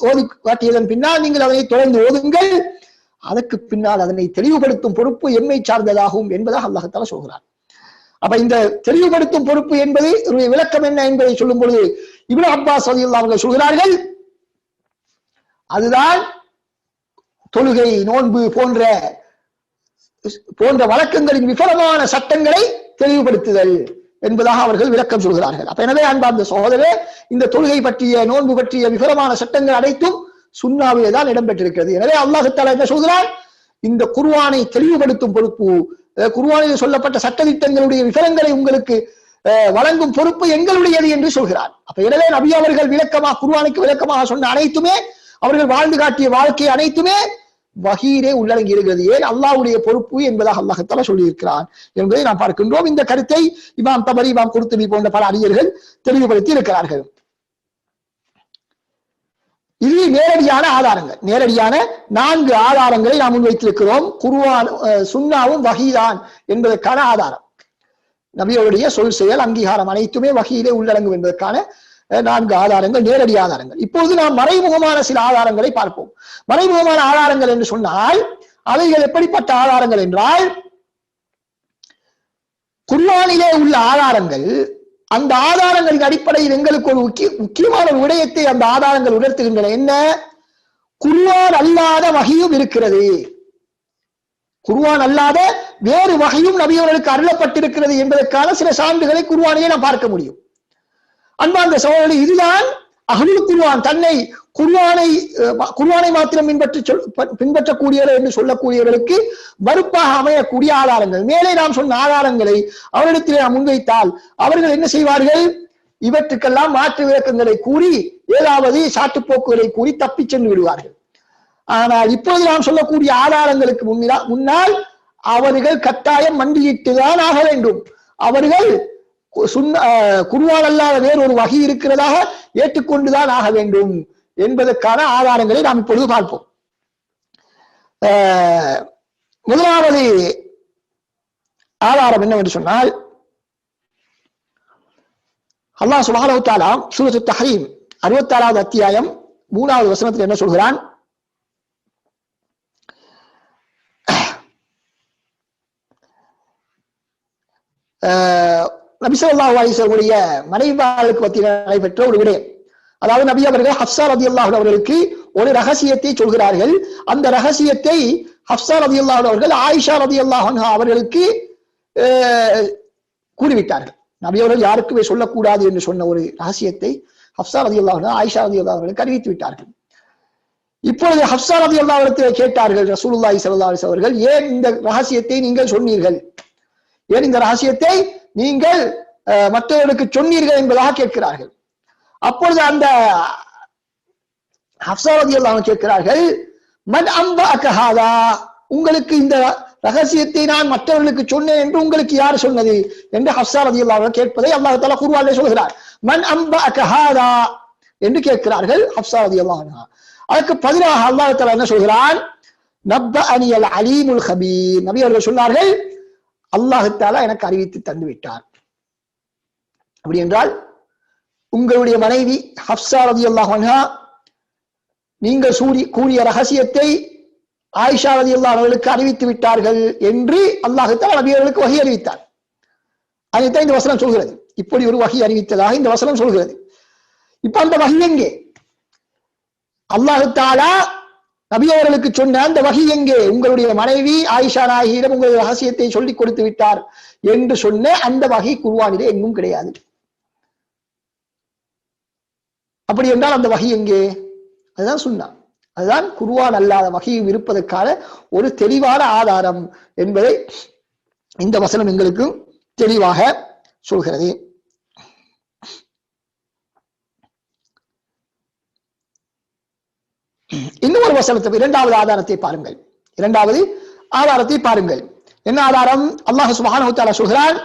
ஓதி காட்டியதன் பின்னால் நீங்கள் அதனை தொடர்ந்து ஓதுங்கள், அதற்கு பின்னால் அதனை தெளிவுபடுத்தும் பொறுப்பு எம்மை சார்ந்ததாகும் என்பதாக அல்லாஹ் தஆலா சொல்கிறார். அப்ப இந்த தெளிவுபடுத்தும் பொறுப்பு என்பது விளக்கம் என்ன என்பதை சொல்லும் பொழுது இப்னு அப்பாஸ் ரலியல்லாஹு அன்ஹு சொல்கிறார்கள், அதுதான் தொழுகை நோன்பு போன்ற வழக்கங்களின் விபரமான சட்டங்களை தெளிவுபடுத்துதல் என்பதாக அவர்கள் விளக்கம் சொல்கிறார்கள். அப்ப எனவே அன்பார்ந்த சகோதரரே, இந்த தொழுகை பற்றிய நோன்பு பற்றிய விபரமான சட்டங்கள் அனைத்தும் சுன்னாவிலே தான் இடம்பெற்றிருக்கிறது. எனவே அல்லாஹ் தஆலா என்ன சொல்கிறார்? இந்த குர்ஆனை தெளிவுபடுத்தும் பொறுப்பு, குர்ஆனில் சொல்லப்பட்ட சட்டதிட்டங்களுடைய விவரங்களை உங்களுக்கு வழங்கும் பொறுப்பு எங்களுடையது என்று சொல்கிறார். அப்ப எனவே நபி அவர்கள் குர்ஆனுக்கு விளக்கமாக சொன்ன அனைத்துமே, அவர்கள் வாழ்ந்து காட்டிய வாழ்க்கை அனைத்துமே வஹீரே உள்ளடங்கி இருக்கிறது. ஏன்? அல்லாஹ்வுடைய பொறுப்பு என்பதாக அல்லாஹ் தஆலா சொல்லி இருக்கிறான் என்பதை நாம் பார்க்கின்றோம். இந்த கருத்தை இமாம் தபரி, இமாம் குர்துபி போன்ற பல அறிஞர்கள் தெளிவுபடுத்தி இருக்கிறார்கள். இது நேரடியான ஆதாரங்கள், நேரடியான 4 ஆதாரங்களை நாம் முன்வைத்திருக்கிறோம். குர்ஆன் சுன்னாவும் வஹீதான் என்பதற்கான ஆதாரம், நபியோடைய சொல் செயல் அங்கீகாரம் அனைத்துமே வஹீலே உள்ளடங்கும் என்பதற்கான 4 ஆதாரங்கள், நேரடி ஆதாரங்கள். இப்போது நாம் மறைமுகமான சில ஆதாரங்களை பார்ப்போம். மறைமுகமான ஆதாரங்கள் என்று சொன்னால் அவைகள் எப்படிப்பட்ட ஆதாரங்கள் என்றால், குர்ஆனிலே உள்ள ஆதாரங்கள், அந்த ஆதாரங்களின் அடிப்படையில் எங்களுக்கு ஒரு முக்கியமான விடயத்தை அந்த ஆதாரங்கள் உணர்த்துகின்றன. என்ன? குர்ஆன் அல்லாத வஹியும் இருக்கிறது, குர்ஆன் அல்லாத வேறு வஹியும் நபியவர்களுக்கு அருளப்பட்டிருக்கிறது என்பதற்கான சில சான்றுகளை குர்ஆனிலே நாம் பார்க்க முடியும். அன்பார்ந்த சகோதரர்களே, இதுதான் அஹ்லுல் குர்ஆன் தன்னை குர்ஆனை மாத்திரம் பின்பற்றக்கூடியவர் என்று சொல்லக்கூடியவர்களுக்கு மறுப்பாக அமையக்கூடிய ஆதாரங்கள். மேலே நாம் சொன்ன ஆதாரங்களை அவரிடத்திலே நாம் முன்வைத்தால் அவர்கள் என்ன செய்வார்கள்? இவற்றுக்கெல்லாம் மாற்று விளக்கங்களை கூறி, ஏதாவது சாட்டுப்போக்குகளை கூறி தப்பி சென்று விடுவார்கள். ஆனால் இப்போது நாம் சொல்லக்கூடிய ஆதாரங்களுக்கு முன்னால் அவர்கள் கட்டாயம் மண்டியிட்டுதான் ஆக வேண்டும். அவர்கள் குர்ஆன் அல்லாத வேறொரு வஹி இருக்கிறதாக ஏற்றுக்கொண்டுதான் ஆக வேண்டும் என்பதற்கான ஆதாரங்களை நாம் இப்பொழுது பார்ப்போம். முதலாவது ஆதாரம் என்னவென்று சொன்னால், அல்லாஹ் சுப்ஹானஹு வ தஆலா சூரத்து தஹ்ரீம் 66வது அத்தியாயம் 3வது வசனத்தில் என்ன சொல்கிறான்? நபி ஸல்லல்லாஹு அலைஹி வஸல்லம் மனைவிமார்களுக்கு மத்தியில் நடைபெற்ற ஒரு விடயம். அதாவது நபி அவர்கள் ஹப்ஸா ரலியல்லாஹு அன்ஹா அவர்களுக்கு ஒரு ரகசியத்தை சொல்கிறார்கள். அந்த ரகசியத்தை ஹப்ஸா ரலியல்லாஹு அன்ஹா அவர்கள் ஆயிஷா ரலியல்லாஹு அன்ஹா அவர்களுக்கு கூறிவிட்டார்கள். நபி அவர்கள் யாருக்குமே சொல்லக்கூடாது என்று சொன்ன ஒரு ரகசியத்தை ஹப்ஸா ரலியல்லாஹு அன்ஹா ஆயிஷா ரலியல்லாஹு அவர்களுக்கு அறிவித்து விட்டார்கள். இப்பொழுது ஹப்ஸா ரலியல்லாஹு அன்ஹா கேட்டார்கள், ரசூலுல்லாஹி ஸல்லல்லாஹு அலைஹி வஸல்லம் அவர்கள், ஏன் இந்த ரகசியத்தை நீங்கள் சொன்னீர்கள், ஏன் இந்த ரகசியத்தை நீங்கள் மற்றவர்களுக்கு சொன்னீர்கள் என்பதாக கேட்கிறார்கள். அப்பொழுது அந்த ஹப்ஸா ரலியல்லாஹு அன்ஹா கேட்கிறார்கள், மன் அம்பஅக ஹாதா, உங்களுக்கு இந்த ரகசியத்தை நான் மற்றவர்களுக்கு சொன்னேன் என்று உங்களுக்கு யார் சொன்னது என்று ஹப்ஸா ரலியல்லாஹு அன்ஹா கேட்பதை அல்லாஹ் தஆலா குர்ஆனிலே சொல்கிறார். மன் அம்பஅக ஹாதா என்று கேட்கிறார்கள் ஹப்ஸா ரலியல்லாஹு அன்ஹா. அதற்கு பதிலாக அல்லாஹ் தஆலா என்ன சொல்கிறான், நப்பஅனி அல் அலீமுல் கபீர், நபி அவர்கள் சொன்னார்கள், அல்லாஹ் தஆலா எனக்கு அறிவித்து தந்து விட்டார். அப்படி என்றால் உங்களுடைய மனைவி ஹப்ஸா ரலியல்லாஹு அன்ஹா நீங்கள் கூறிய ரகசியத்தை ஆயிஷா ரலியல்லாஹு அவர்களுக்கு அறிவித்து விட்டார்கள் என்று அல்லாஹ் தஆலா நபி அவர்களுக்கு வஹி அறிவித்தார். அதைத்தான் இந்த வசனம் சொல்கிறது. இப்படி ஒரு வஹி அறிவித்ததாக இந்த வசனம் சொல்கிறது. இப்ப அந்த வஹி எங்கே? அல்லாஹ் தஆலா நபி அவர்களுக்கு சொன்ன அந்த வஹி எங்கே? உங்களுடைய மனைவி ஆயிஷா நாயகியிடம் உங்களுடைய ரகசியத்தை சொல்லிக் கொடுத்து விட்டார் என்று சொன்ன அந்த வஹி குர்ஆனிலே எங்கும் கிடையாது. அப்படி என்றால் அந்த வஹி எங்கே? அதுதான் சுன்னா. அதுதான் குர்ஆன் அல்லாத வஹியும் இருப்பதற்கான ஒரு தெளிவான ஆதாரம் என்பதை இந்த வசனம் எங்களுக்கு தெளிவாக சொல்கிறது. இன்னும் ஒரு வசனத்தை, இரண்டாவது ஆதாரத்தை பாருங்கள். இரண்டாவது ஆதாரத்தை பாருங்கள். என்ன ஆதாரம்? அல்லாஹ் சுப்ஹானஹு வ தஆலா சொல்கிறான்,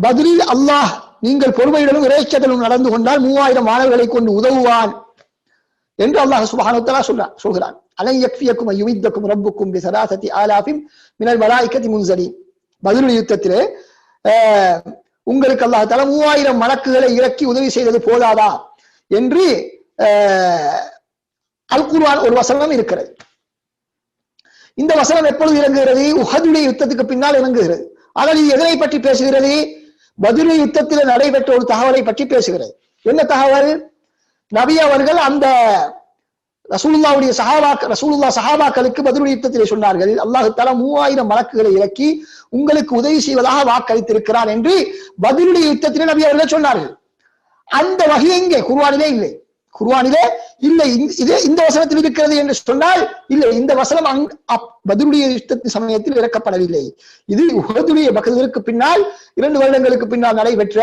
பதிலில் அல்லாஹ் நீங்கள் பொறுமையுடனும் இறைச்சலுடன் நடந்து கொண்டால் 3000 மாணவர்களை கொண்டு உதவுவான் என்று அல்லாஹ் சுப்ஹானஹு வ தஆலா சொல்கிறான். அலை யக்ஃபியக்கும் யுமித்தக்கும் ரப்புக்கும் பிஸலாசதி ஆலாஃபின் மினல் மலாயிகதி முன்ஸலீன். பதில் யுத்தத்திலே உங்களுக்கு அல்லாஹ் தஆலா 3000 மலக்குகளை இறக்கி உதவி செய்தது போதாதா என்று அல் குர்ஆன் ஒரு வசனம் இருக்கிறது. இந்த வசனம் எப்பொழுது இறங்குகிறது? உஹதுடைய யுத்தத்துக்கு பின்னால் இறங்குகிறது. ஆனால் இது எதனை பற்றி பேசுகிறது? பத்ர் யுத்தத்தில் நடைபெற்ற ஒரு தகவலை பற்றி பேசுகிறது. என்ன தகவல்? நபி அவர்கள் அந்த ரசூலுல்லாஹ் சஹாபாக்களுக்கு பத்ர் யுத்தத்திலே சொன்னார்கள், அல்லாஹ் தஆலா 3000 மலக்குகளை இறக்கி உங்களுக்கு உதவி செய்வதாக வாக்களித்திருக்கிறார் என்று பத்ருடைய யுத்தத்திலே நபி அவர்கள் சொன்னார்கள். அந்த வஹி எங்கே? குர்ஆனிலே இல்லை. குர்ஆனிலே இல்லை. இந்த வசனத்தில் இருக்கிறது என்று சொன்னால் இல்லை, இந்த வசனம் பத்ருடைய யுத்தத்தின் சமயத்தில் இறக்கப்படவில்லை. இது உஹதுடைய பத்ருக்கு பின்னால் 2 வருடங்களுக்கு பின்னால் நடைபெற்ற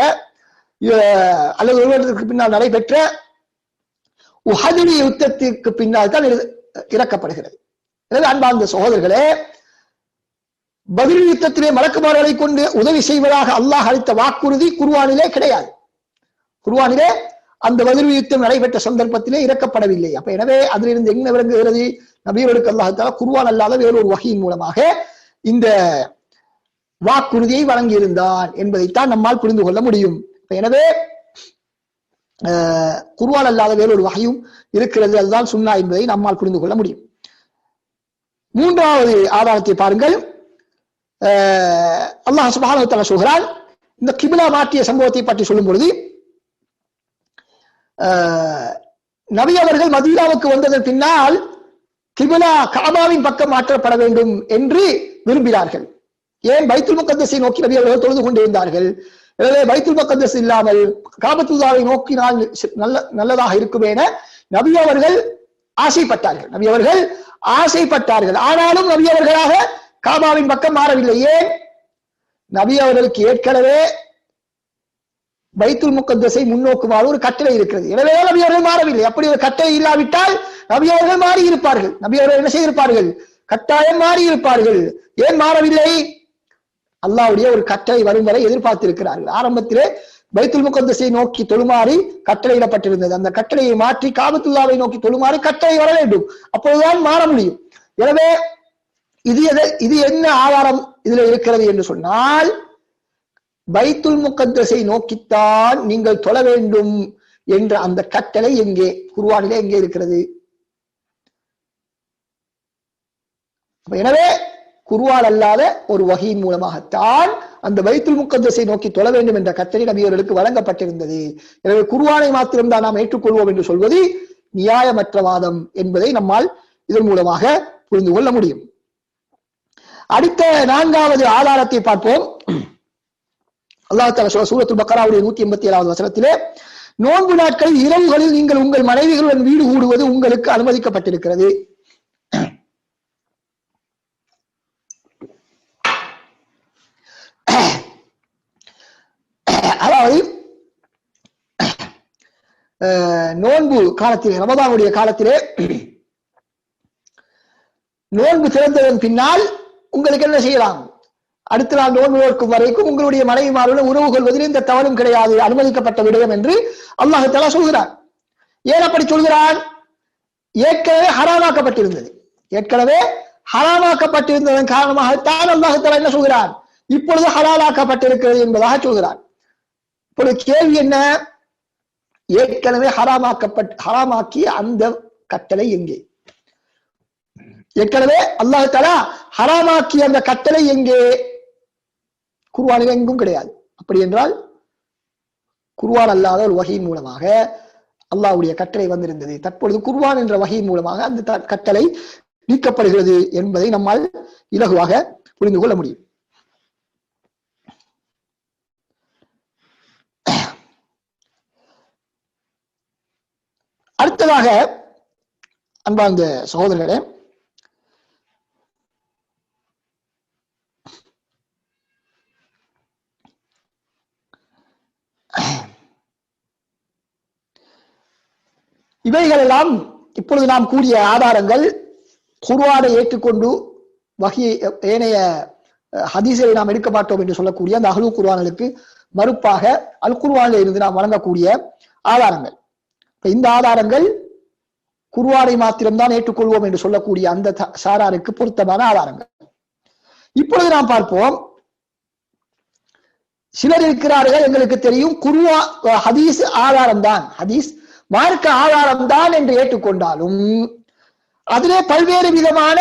அல்லது 1 வருடத்திற்கு பின்னால் நடைபெற்ற உஹதுடைய யுத்தத்திற்கு பின்னால் தான் இறக்கப்படுகிறது. எனவே அன்பார்ந்த சகோதரர்களே, பத்ர் யுத்தத்திலே மலக்குமார்களை கொண்டு உதவி செய்வதாக அல்லாஹ் அளித்த வாக்குறுதி குர்ஆனிலே கிடையாது. குர்ஆனிலே அந்த பத்ர் யுத்தம் நடைபெற்ற சந்தர்ப்பத்திலே இறக்கப்படவில்லை. அப்ப எனவே அதிலிருந்து என்ன விளங்குகிறது? நபியர்களுக்கு அல்லாஹ் தஆலா குர்ஆன் அல்லாத வேறொரு வஹியின் மூலமாக இந்த வாக்குறுதியை வழங்கியிருந்தான் என்பதைத்தான் நம்மால் புரிந்து கொள்ள முடியும். எனவே குர்ஆன் அல்லாத வேறொரு வஹியும் இருக்கிறது, அதுதான் சுன்னா என்பதை நம்மால் புரிந்து கொள்ள முடியும். மூன்றாவது ஆதாரத்தை பாருங்கள். அல்லாஹ் சுப்ஹானஹு வ தஆலா சொல்கிறான், இந்த கிப்லா மாற்றிய சம்பவத்தை பற்றி சொல்லும் பொழுது, நபி அவர்கள் மதீனாவுக்கு வந்ததன் பின்னால் கிப்லா கஅபாவின் பக்கம் மாற்றப்பட வேண்டும் என்று விரும்பினார்கள். ஏன்? பைத்துல் முகத்தஸை நோக்கி நபி அவர்கள் தொழுது கொண்டிருந்தார்கள். எனவே பைத்துல் முகத்தஸ் இல்லாமல் காபத்துல்லாவை நோக்கினால் நல்லதாக இருக்கும் என நபி அவர்கள் ஆசைப்பட்டார்கள். ஆனாலும் நபி அவர்களாக காபாவின் பக்கம் மாறவில்லை. ஏன்? நபி அவர்களுக்கு ஏற்கனவே பைத்துல் முகத்தஸை முன்னோக்குமாறு ஒரு கட்டளை இருக்கிறது. எனவே நபி அவர்கள் மாறவில்லை. அப்படி ஒரு கட்டளை இல்லாவிட்டால் நபி அவர்கள் மாறி இருப்பார்கள். நபி அவர்கள் என்ன செய்திருப்பார்கள்? கட்டாயம் மாறி இருப்பார்கள். ஏன் மாறவில்லை? அல்லாஹ்வுடைய ஒரு கட்டளை வரும் வரை எதிர்பார்த்திருக்கிறார்கள். ஆரம்பத்திலே பைத்துல் முகத்தஸை நோக்கி தொழுமாறி கட்டளையிடப்பட்டிருந்தது. அந்த கட்டளையை மாற்றி காபத்துல்லாவை நோக்கி தொழுமாறி கட்டளை வர வேண்டும். அப்போதுதான் மாற முடியும். எனவே இது என்ன ஆதாரம் இதுல இருக்கிறது என்று சொன்னால், பைத்துல் முகத்தஸை நோக்கித்தான் நீங்கள் தொழ வேண்டும் என்ற அந்த கட்டளை எங்கே? குர்ஆனிலே எங்கே இருக்கிறது? எனவே குர்ஆன் அல்லாத ஒரு வஹியின் மூலமாகத்தான் அந்த பைத்துல் முகத்தஸை நோக்கி தொழ வேண்டும் என்ற கட்டளை நபி அவர்களுக்கு வழங்கப்பட்டிருந்தது. எனவே குர்ஆனை மாத்திரம்தான் நாம் ஏற்றுக்கொள்வோம் என்று சொல்வது நியாயமற்ற வாதம் என்பதை நம்மால் இதன் மூலமாக புரிந்து கொள்ள முடியும். அடுத்த 4வது ஆதாரத்தை பார்ப்போம். அல்லாஹ் தஆலா சூரத்துல் பக்ராவுடைய 187வது வசனத்திலே, நோன்பு நாட்களில் இரவுகளில் நீங்கள் உங்கள் மனைவிகளுடன் வீடு கூடுவது உங்களுக்கு அனுமதிக்கப்பட்டிருக்கிறது. அதாவது நோன்பு காலத்திலே, ரமதானுடைய காலத்திலே நோன்பு திறந்ததன் பின்னால் உங்களுக்கு என்ன செய்யலாம்? அடுத்த நாள் நோன்பு நோக்கும் வரைக்கும் உங்களுடைய மனைவிமாருடன் உறவு கொள்வதில் இந்த தவறும் கிடையாது, அனுமதிக்கப்பட்ட விடயம் என்று அல்லாஹ் தஆலா சொல்கிறார். ஏன் அப்படி சொல்கிறான்? ஏற்கனவே ஹராமாக்கப்பட்டிருந்தது. ஏற்கனவே ஹராமாக்கப்பட்டிருந்ததன் காரணமாகத்தான் அல்லாஹ் தஆலா என்ன சொல்கிறான்? இப்பொழுது ஹலாலாக்கப்பட்டிருக்கிறது என்பதாக சொல்கிறான். இப்பொழுது கேள்வி என்ன? ஏற்கனவே ஹராமாக்கிய அந்த கட்டளை எங்கே? ஏற்கனவே அல்லாஹ் தஆலா ஹராமாக்கிய அந்த கட்டளை எங்கே? குர்ஆனில் எங்கும் கிடையாது. அப்படி என்றால் குர்ஆன் அல்லாத ஒரு வஹீயின் மூலமாக அல்லாஹ்வுடைய கட்டளை வந்திருந்தது. தற்பொழுது குர்ஆன் என்ற வஹீயின் மூலமாக அந்த கட்டளை நீக்கப்படுகிறது என்பதை நம்மால் இலகுவாக புரிந்து கொள்ள முடியும். அடுத்ததாக அன்பார்ந்த சகோதரர்களே, இவைகளெல்லாம் இப்பொழுது நாம் கூறிய ஆதாரங்கள் குர்ஆனை ஏற்றுக்கொண்டு வஹீயை ஏனைய ஹதீஸை நாம் எடுக்க மாட்டோம் என்று சொல்லக்கூடிய அந்த அஹ்லு குர்ஆனுக்கு மறுப்பாக அல் குர்ஆனில் இருந்து நாம் வழங்கக்கூடிய ஆதாரங்கள். இந்த ஆதாரங்கள் குர்ஆனை மாத்திரம்தான் ஏற்றுக்கொள்வோம் என்று சொல்லக்கூடிய அந்த சாராருக்கு பொருத்தமான ஆதாரங்கள். இப்பொழுது நாம் பார்ப்போம். சிலர் இருக்கிறார்கள், எங்களுக்கு தெரியும் ஹதீஸ் ஆதாரம் தான், ஹதீஸ் மார்க்க ஆதாரம் தான் என்று ஏற்றுக்கொண்டாலும் அதிலே பல்வேறு விதமான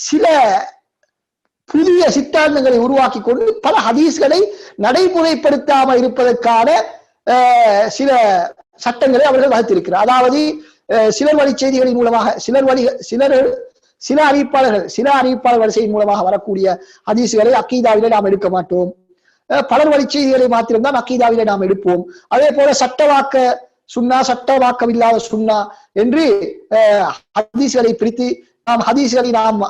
சில புதிய சித்தாந்தங்களை உருவாக்கி கொண்டு பல ஹதீஸ்களை நடைமுறைப்படுத்தாமல் இருப்பதற்கான சில சட்டங்களை அவர்கள் வகுத்திருக்கிறார். அதாவது சிலர் வழி செய்திகளின் மூலமாக சில அறிவிப்பாளர் வரிசையின் மூலமாக வரக்கூடிய ஹதீஸ்களை அக்கீதாவிலே நாம் எடுக்க மாட்டோம். பலர் வழி செய்திகளை மாத்திரம்தான் அக்கீதாவிலே நாம் எடுப்போம். அதே போல சட்டவாக்க சுன்னா, சட்டவாக்கமில்லாத சுன்னா என்று ஹதீஸ்களை பிரித்து நாம் ஹதீஸ்களை நாம்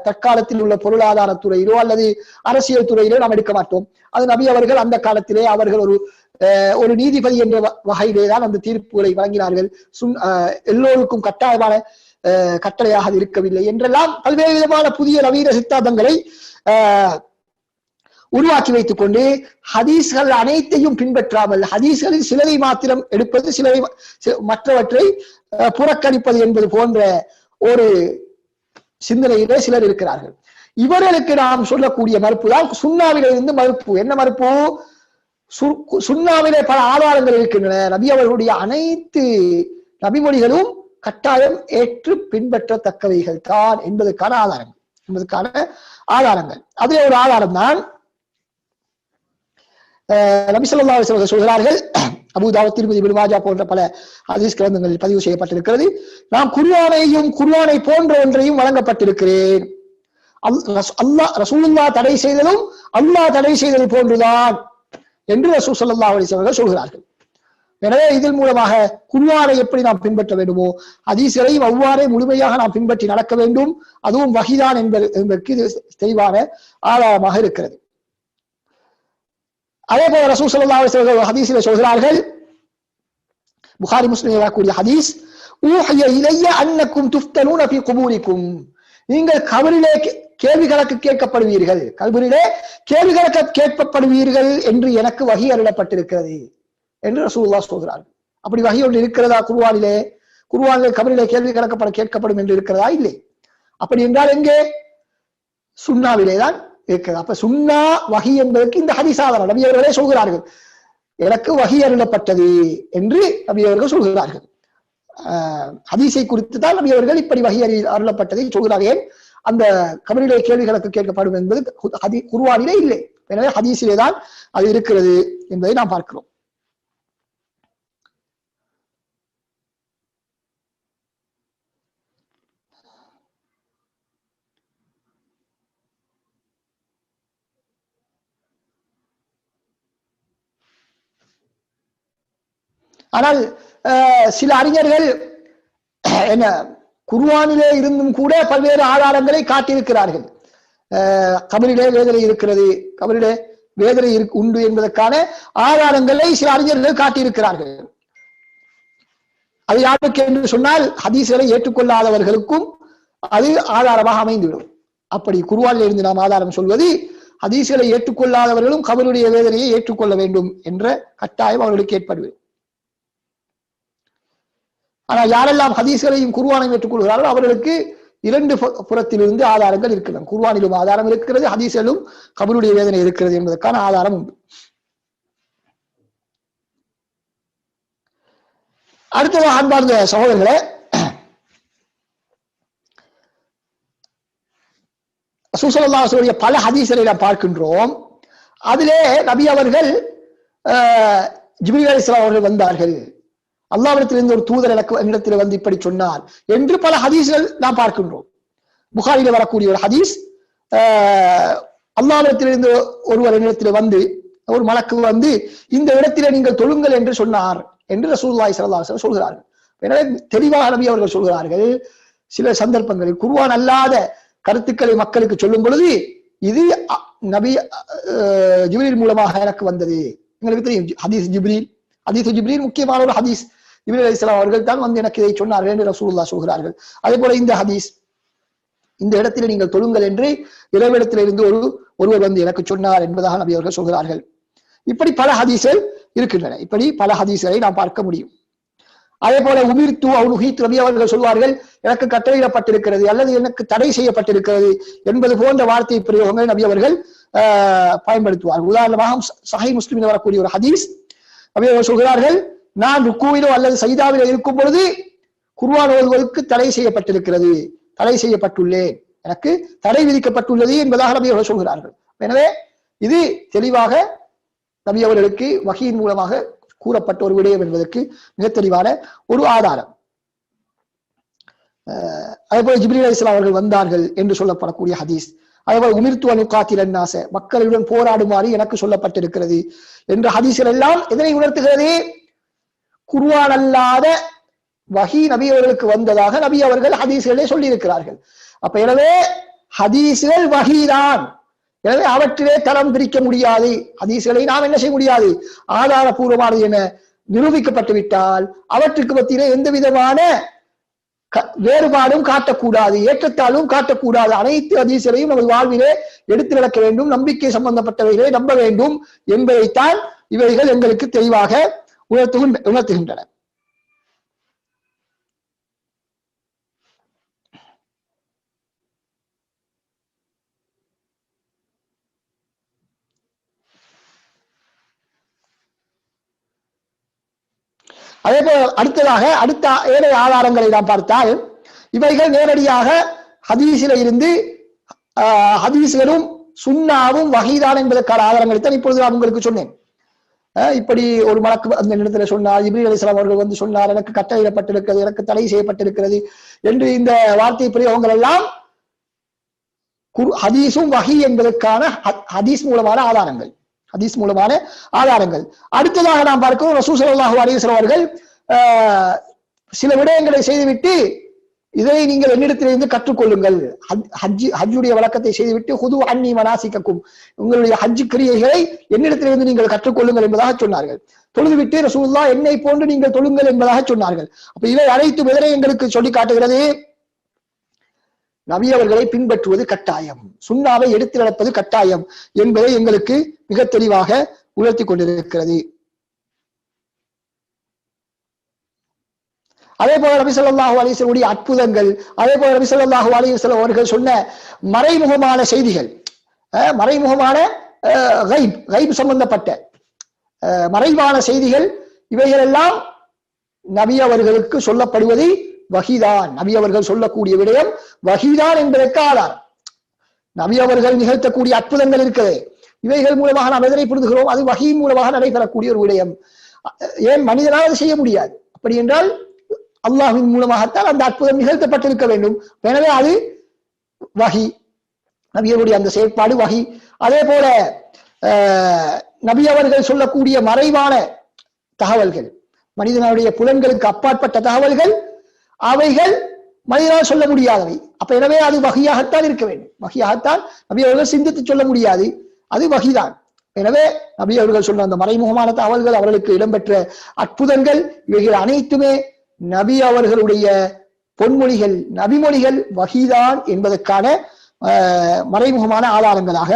தற்காலத்தில் உள்ள பொருளாதார துறையிலோ அல்லது அரசியல் துறையிலோ நாம் எடுக்க மாட்டோம். அது நபி அவர்கள் அந்த காலத்திலே அவர்கள் ஒரு நீதிபதி என்ற வகையிலே தான் அந்த தீர்ப்புகளை வழங்கினார்கள். எல்லோருக்கும் கட்டாயமான கட்டளையாக இருக்கவில்லை என்றெல்லாம் பல்வேறு விதமான புதிய நவீன சித்தாந்தங்களை உருவாக்கி வைத்துக் கொண்டு ஹதீஸ்கள் அனைத்தையும் பின்பற்றாமல் ஹதீஸ்களில் சிலரை மாத்திரம் எடுப்பது, சிலரை மற்றவற்றை புறக்கணிப்பது என்பது போன்ற ஒரு சிந்தனையிலே சிலர் இருக்கிறார்கள். இவர்களுக்கு நாம் சொல்லக்கூடிய மறுப்பு தான் சுன்னாவிலே இருந்து மறுப்பு. என்ன மறுப்பு? சுன்னாவிலே பல ஆதாரங்கள் இருக்கின்றன. நபி அவர்களுடைய அனைத்து நபிமொழிகளும் கட்டாயம் ஏற்று பின்பற்றத்தக்கவைகள் தான் என்பதற்கான ஆதாரங்கள். அதே ஒரு ஆதாரம் தான் நபி ஸல்லல்லாஹு அலைஹி வஸல்லம் சொல்கிறார்கள். அபூ தாவூத், திர்மிதி, இப்னு மாஜா போன்ற பல ஹதீஸ் கிரந்தங்களில் பதிவு செய்யப்பட்டிருக்கிறது. நாம் குர்ஆனை போன்ற ஒன்றையும் வழங்கப்பட்டிருக்கிறேன். ரசூலுல்லாஹ் தடை செய்ததும் அல்லாஹ் தடை செய்தது போன்றுதான் என்று ரசூல் ஸல்லல்லாஹு அலைஹி வஸல்லம் சொல்கிறார்கள். எனவே இதன் மூலமாக குர்ஆனை எப்படி நாம் பின்பற்ற வேண்டுமோ ஹதீஸ்களையும் அவ்வாறே முழுமையாக நாம் பின்பற்றி நடக்க வேண்டும். அதுவும் வஹீதான் என்பதற்கு இது தெளிவான ஆதாரமாக இருக்கிறது. அதே போல ரசூல் ஸல்லல்லாஹு அலைஹி வஸல்லம் ஹதீஸிலே சொல்கிறார்கள், புகாரி முஸ்லிமில் வரக்கூடிய ஹதீஸ், ஊஹிய இலைய அன்னக்கும் துஃப்தனூன ஃபீ குபூரிக்கும், நீங்கள் கபரிலே கேள்வி கணக்கு கேட்கப்படுவீர்கள், கபரிலே கேள்வி கணக்கு கேட்கப்படுவீர்கள் என்று எனக்கு வஹி அருளப்பட்டிருக்கிறது என்று ரசூலுல்லாஹ் சொல்கிறார்கள். அப்படி வஹி ஒன்று இருக்கிறதா குர்ஆனிலே? கபரிலே கேள்வி கேட்கப்படும் என்று இருக்கிறதா? இல்லை. அப்படி என்றால் எங்கே? சுன்னாவிலே தான் இருக்கிறது. அப்ப சுன்னா வஹி என்பதற்கு இந்த ஹதீஸ் ஆதாரம். நபி அவர்களே சொல்கிறார்கள், எனக்கு வஹி அருளப்பட்டது என்று நபி அவர்கள் சொல்கிறார்கள். ஹதீஸை குறித்து தான் நபி அவர்கள் இப்படி வஹி அருளப்பட்டதை சொல்கிறார்கள். அந்த கபரிலே கேள்விகளுக்கு கேட்கப்படும் என்பது குர்ஆனிலே இல்லை. எனவே ஹதீஸிலே தான் அது இருக்கிறது என்பதை நாம் பார்க்கிறோம். ஆனால் சில அறிஞர்கள் என்ன குர்ஆனிலே இருந்தும் கூட பல்வேறு ஆதாரங்களை காட்டியிருக்கிறார்கள். கபரிலே வேதனை இருக்கிறது, கபரிலே வேதனை உண்டு என்பதற்கான ஆதாரங்களை சில அறிஞர்கள் காட்டியிருக்கிறார்கள். அது யாருக்கு என்று சொன்னால் ஹதீஸ்களை ஏற்றுக்கொள்ளாதவர்களுக்கும் அது ஆதாரமாக அமைந்துவிடும். அப்படி குர்ஆனில் இருந்து நாம் ஆதாரம் சொல்வது, ஹதீஸ்களை ஏற்றுக்கொள்ளாதவர்களும் கபருடைய வேதனையை ஏற்றுக்கொள்ள வேண்டும் என்ற கட்டாயம் அவர்களுக்கு ஏற்படுவது. ஆனால் யாரெல்லாம் ஹதீஸ்களையும் குர்ஆனையும் ஏற்றுக்கொள்கிறார்களோ அவர்களுக்கு இரண்டு புறத்திலிருந்து ஆதாரங்கள் இருக்கின்றன. குர்ஆனிலும் ஆதாரம் இருக்கிறது, ஹதீஸிலும் கபருடைய வேதனை இருக்கிறது என்பதற்கான ஆதாரம் உண்டு. அடுத்ததாக அன்பார்ந்த சகோதரர்களே, ரசூல் ஸல்லல்லாஹு அலைஹி வஸல்லம் பல ஹதீஸ்களை நாம் பார்க்கின்றோம். அதிலே நபி அவர்கள் ஜிப்ரீல் அலைஹிஸ்ஸலாம் அவர்கள் வந்தார்கள், அல்லாஹ்விடத்திலிருந்து ஒரு தூதர் என்னிடத்தில் வந்து இப்படி சொன்னார் என்று பல ஹதீஸ்கள் நாம் பார்க்கின்றோம். புகாரில வரக்கூடிய ஒரு ஹதீஸ், அல்லாஹ்விடத்திலிருந்து ஒருவர் என்னிடத்தில் வந்து, ஒரு மலக்கு வந்து இந்த இடத்திலே நீங்கள் தொழுங்கள் என்று சொன்னார் என்று ரசூலுல்லாஹி ஸல்லல்லாஹு அலைஹி வஸல்லம் சொல்கிறார்கள். எனவே தெளிவாக நபி அவர்கள் சொல்கிறார்கள், சில சந்தர்ப்பங்களில் குர்ஆன் அல்லாத கருத்துக்களை மக்களுக்கு சொல்லும் பொழுது இது நபி ஜிப்ரீல் மூலமாக எனக்கு வந்தது. எங்களுக்கு தெரியும் ஹதீஸ் ஜிப்ரீல் முக்கியமான ஒரு ஹதீஸ். ஜிப்ரீல் அலைஹிஸ்ஸலாம் அவர்கள் தான் வந்து எனக்கு இதை சொன்னார்கள் என்று ரசூலுல்லாஹ் சொல்கிறார்கள். அதே போல இந்த ஹதீஸ், இந்த இடத்தில் நீங்கள் தொழுங்கள் என்று இறைவிடத்திலிருந்து ஒருவர் வந்து எனக்கு சொன்னார் என்பதாக நபி அவர்கள் சொல்கிறார்கள். இப்படி பல ஹதீஸ்கள் இருக்கின்றன. இப்படி பல ஹதீஸ்களை நாம் பார்க்க முடியும். அதே போல உமிர்த்து அவுனுஹீத் நபி அவர்கள் சொல்வார்கள், எனக்கு கட்டளையிடப்பட்டிருக்கிறது அல்லது எனக்கு தடை செய்யப்பட்டிருக்கிறது என்பது போன்ற வார்த்தை பிரயோகங்கள் நபி அவர்கள் பயன்படுத்துவார்கள். உதாரணமாக சஹீஹ் முஸ்லிமில் வரக்கூடிய ஒரு ஹதீஸ், நபி அவர்கள் சொல்கிறார்கள், நான் ருக்கூவிலோ அல்லது சஜிதாவிலோ இருக்கும் பொழுது குர்ஆன் ஓதுவதற்கு தடை செய்யப்பட்டிருக்கிறது, தடை செய்யப்பட்டுள்ளேன், எனக்கு தடை விதிக்கப்பட்டுள்ளது என்பதாக நபி அவர்கள் சொல்கிறார்கள். எனவே இது தெளிவாக நபி அவர்களுக்கு வஹீயின் மூலமாக கூறப்பட்ட ஒரு விடயம் என்பதற்கு மிக தெளிவான ஒரு ஆதாரம். அதே போல ஜிப்ரீல் அலைஹிஸ்ஸலாம் அவர்கள் வந்தார்கள் என்று சொல்லப்படக்கூடிய ஹதீஸ், அதே போல உமிர்த்து அன் உகாத்தில அன்னாஸ, மக்களுடன் போராடுமாறு எனக்கு சொல்லப்பட்டிருக்கிறது என்ற ஹதீஸ்கள் எல்லாம் இதனை உணர்த்துகிறது. குர்ஆன் அல்லாத வஹீ நபி அவர்களுக்கு வந்ததாக நபி அவர்கள் ஹதீஸ்களே சொல்லி இருக்கிறார்கள். அப்ப எனவே ஹதீஸ்கள் வஹீதான். எனவே அவற்றிலே தரம் பிரிக்க முடியாது. ஹதீஸ்களை நாம் என்ன செய்ய முடியாது, ஆதாரபூர்வமானது என நிரூபிக்கப்பட்டு விட்டால் அவற்றுக்கு மத்தியிலே எந்த விதமான வேறுபாடும் காட்டக்கூடாது, ஏற்றத்தாலும் காட்டக்கூடாது. அனைத்து ஹதீஸ்களையும் நமது வாழ்விலே எடுத்து நடக்க வேண்டும், நம்பிக்கை சம்பந்தப்பட்டவைகளை நம்ப வேண்டும் என்பதைத்தான் இவைகள் எங்களுக்கு தெளிவாக உணர்த்துகின்றன. அதே போல அடுத்த ஏழை ஆதாரங்களை நாம் பார்த்தால் இவைகள் நேரடியாக ஹதீஸில இருந்து ஹதீஸ்களும் சுன்னாவும் வஹீதான் என்பதற்கான ஆதாரங்களை தான் இப்பொழுது நான் உங்களுக்கு சொன்னேன். இப்படி ஒரு மலக்கு அந்த இடத்துல சொன்னார், ஜிப்ரீல் அலைஹிஸ்ஸலாம் அவர்கள் வந்து சொன்னார், எனக்கு கட்டளையிடப்பட்டிருக்கிறது, எனக்கு தடை செய்யப்பட்டிருக்கிறது என்று இந்த வார்த்தை பிரயோகங்கள் எல்லாம் ஹதீஸும் வஹீ என்பதற்கான ஹதீஸ் மூலமான ஆதாரங்கள். அடுத்ததாக நாம் பார்க்கிறோம், ரசூல் ஸல்லல்லாஹு அலைஹி வஸல்லம் அவர்கள் சில விடயங்களை செய்துவிட்டு, இதை நீங்கள் என்னிடத்திலிருந்து கற்றுக்கொள்ளுங்கள், ஹஜ்ஜுடைய வழக்கத்தை செய்துவிட்டு ஹுது அன்னி மனாசிக்கக்கும், உங்களுடைய ஹஜ் கிரியைகளை என்னிடத்திலிருந்து நீங்கள் கற்றுக்கொள்ளுங்கள் என்பதாக சொன்னார்கள். தொழுதுவிட்டு ரசூலுல்லாஹ் என்னை போன்று நீங்கள் தொழுங்கள் என்பதாக சொன்னார்கள். அப்ப இவை அனைத்து எதனை எங்களுக்கு சொல்லி காட்டுகிறது, நபி அவர்களை பின்பற்றுவது கட்டாயம், சுன்னாவை எடுத்து நடப்பது கட்டாயம் என்பதை எங்களுக்கு மிக தெளிவாக உணர்த்தி கொண்டிருக்கிறது. அதே போல நபி ஸல்லல்லாஹு அலைஹி வஸல்லம் அற்புதங்கள், அதே போல நபி ஸல்லல்லாஹு அலைஹி வஸல்லம் அவர்கள் சொன்ன மறைமுகமான செய்திகள், மறைமுகமான கைப் சம்பந்தப்பட்ட மறைவான செய்திகள், இவைகள் எல்லாம் நபி அவர்களுக்கு சொல்லப்படுவது வஹீதான். நபி அவர்கள் சொல்லக்கூடிய விடயம் வஹீதான் என்பதற்கு ஆதாரம். நபி அவர்கள் நிகழ்த்தக்கூடிய அற்புதங்கள் இருக்கிறது, இவைகள் மூலமாக நாம் எதனை புரிந்துகிறோம், அது வஹீ மூலமாக நடைபெறக்கூடிய ஒரு விடயம். ஏன் மனிதனால் அது செய்ய முடியாது? அப்படி என்றால் அல்லாஹ்வின் மூலமாகத்தான் அந்த அற்புதம் நிகழ்த்தப்பட்டிருக்க வேண்டும். எனவே அது வஹீ, நபியருடைய அந்த செயற்பாடு வஹீ. அதே போல நபி அவர்கள் சொல்லக்கூடிய மறைவான தகவல்கள், மனிதனுடைய புலன்களுக்கு அப்பாற்பட்ட தகவல்கள், அவைகள் மனிதனால் சொல்ல முடியாதவை. அப்ப எனவே அது வஹீயாகத்தான் இருக்க வேண்டும். வஹீயாகத்தான் நபி அவர்கள் சிந்தித்து சொல்ல முடியாது, அது வஹீதான். எனவே நபி அவர்கள் சொன்ன அந்த மறைமுகமான தகவல்கள், அவர்களுக்கு இடம்பெற்ற அற்புதங்கள், இவைகள் அனைத்துமே நபி அவர்களுடைய பொன்மொழிகள், நபிமொழிகள், வஹீதான் என்பதற்கான மறைமுகமான ஆதாரங்களாக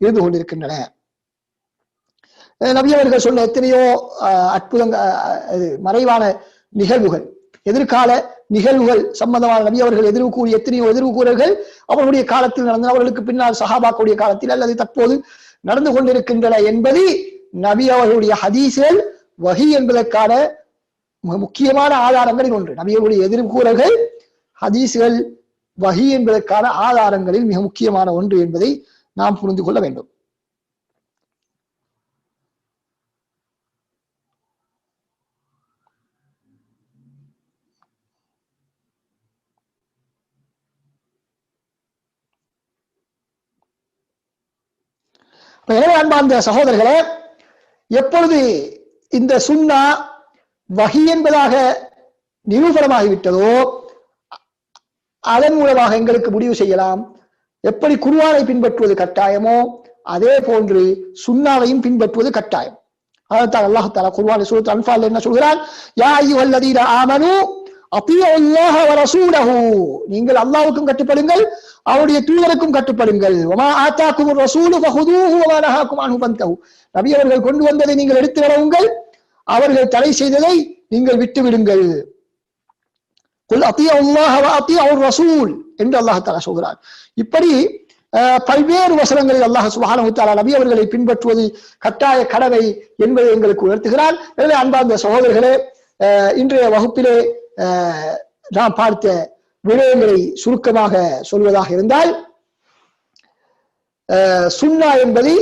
இருந்து கொண்டிருக்கின்றன. நபி அவர்கள் சொன்ன எத்தனையோ அற்புதங்கள், மறைவான நிகழ்வுகள், எதிர்கால நிகழ்வுகள் சம்பந்தமான நபி அவர்கள் எதிர்வு கூறிய எத்தனையோ எதிர்வு கூறல்கள் அவர்களுடைய காலத்தில் நடந்த, அவர்களுக்கு பின்னால் சஹாபாக்களுடைய காலத்தில் அல்லது தற்போது நடந்து கொண்டிருக்கின்றன என்பது நபி அவர்களுடைய ஹதீஸ்கள் வஹி என்பதற்கான முக்கியமான ஆதாரங்களில் ஒன்று. நபிகளுடைய எதிர்வு கூறல்கள் ஹதீஸ்கள் வஹி என்பதற்கான ஆதாரங்களில் மிக முக்கியமான ஒன்று என்பதை நாம் புரிந்து கொள்ள வேண்டும். எனவே அன்பார்ந்த சகோதரர்களே, எப்பொழுது இந்த சுன்னா வஹி என்பதாக நிரூபணமாகிவிட்டதோ அதன் மூலமாக எங்களுக்கு முடிவு செய்யலாம், எப்படி குர்ஆனை பின்பற்றுவது கட்டாயமோ அதே போன்று சுன்னாவையும் பின்பற்றுவது கட்டாயம். அதைத்தான் அல்லாஹ் தஆலா குர்ஆனில் சூரத் அன்ஃபால் என்ன சொல்கிறான்? யா அய்யுஹல்லதீன ஆமனூ அத்தீஉல்லாஹ வ ரசூலஹு, நீங்கள் அல்லாஹ்வுக்கும் கட்டுப்படுங்கள், அவருடைய தூதருக்கும் கட்டுப்படுங்கள். வமா ஆதாகுமுர் ரசூலு ஃபஹுதூஹு வமா நஹாகும் அன்ஹு ஃபன்தஹு, நபி அவர்கள் கொண்டு வந்ததை நீங்கள் எடுத்து வரவுங்கள், அவர்கள் தடை செய்ததை நீங்கள் விட்டு விடுங்கள். குல் அத்தீஉல்லாஹ வ அத்தீஉர் ரசூல் என்று அல்லாஹ் தஆலா சொல்கிறார். இப்படி பல்வேறு வசனங்களில் அல்லாஹ் சுப்ஹானஹு வ தஆலா நபி அவர்களை பின்பற்றுவது கட்டாய கடமை என்பதை எங்களுக்கு உணர்த்துகிறார். எனவே அன்பார்ந்த சகோதரர்களே, இன்றைய வகுப்பிலே நாம் பார்த்த விடயங்களை சுருக்கமாக சொல்வதாக இருந்தால், சுன்னா என்பது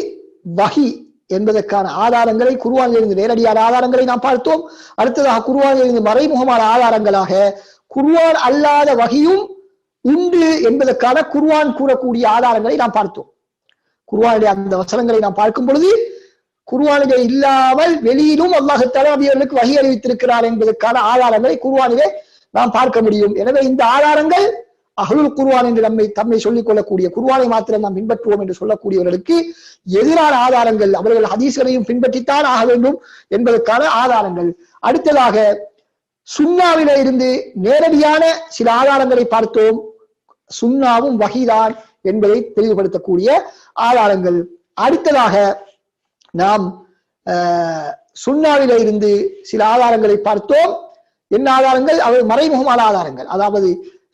வஹி என்பதற்கான ஆதாரங்களை, குர்ஆனில் இருந்து நேரடியான ஆதாரங்களை நாம் பார்த்தோம். அடுத்ததாக குர்ஆனில் இருந்து மறைமுகமான ஆதாரங்களாக குர்ஆன் அல்லாத வஹியும் உண்டு என்பதற்கான குர்ஆன் கூறக்கூடிய ஆதாரங்களை நாம் பார்த்தோம். குர்ஆனுடைய அந்த வசனங்களை நாம் பார்க்கும் பொழுது குர்ஆனிலே இல்லாமல் வெளியிலும் அல்லாஹ் தஆலா நபியர்களுக்கு வஹி அறிவித்திருக்கிறார் என்பதற்கான ஆதாரங்களை குர்ஆனிலே நாம் பார்க்க முடியும். எனவே இந்த ஆதாரங்கள் அஹ்லுல் குர்ஆன் என்று தம்மை சொல்லிக் கொள்ளக்கூடிய, குர்ஆனை மாத்திரம் நாம் பின்பற்றுவோம் என்று சொல்லக்கூடியவர்களுக்கு எதிரான ஆதாரங்கள், அவர்கள் ஹதீஸ்களையும் பின்பற்றித்தான் ஆக வேண்டும் என்பதற்கான ஆதாரங்கள். அடுத்ததாக சுன்னாவிலே இருந்து நேரடியான சில ஆதாரங்களை பார்த்தோம். சுன்னாவும் வஹீதான் என்பதை தெளிவுபடுத்தக்கூடிய ஆதாரங்கள். அடுத்ததாக நாம் சுன்னாவிலே இருந்து சில ஆதாரங்களை பார்த்தோம். என்ன ஆதாரங்கள்? அவை மறைமுகமான ஆதாரங்கள். அதாவது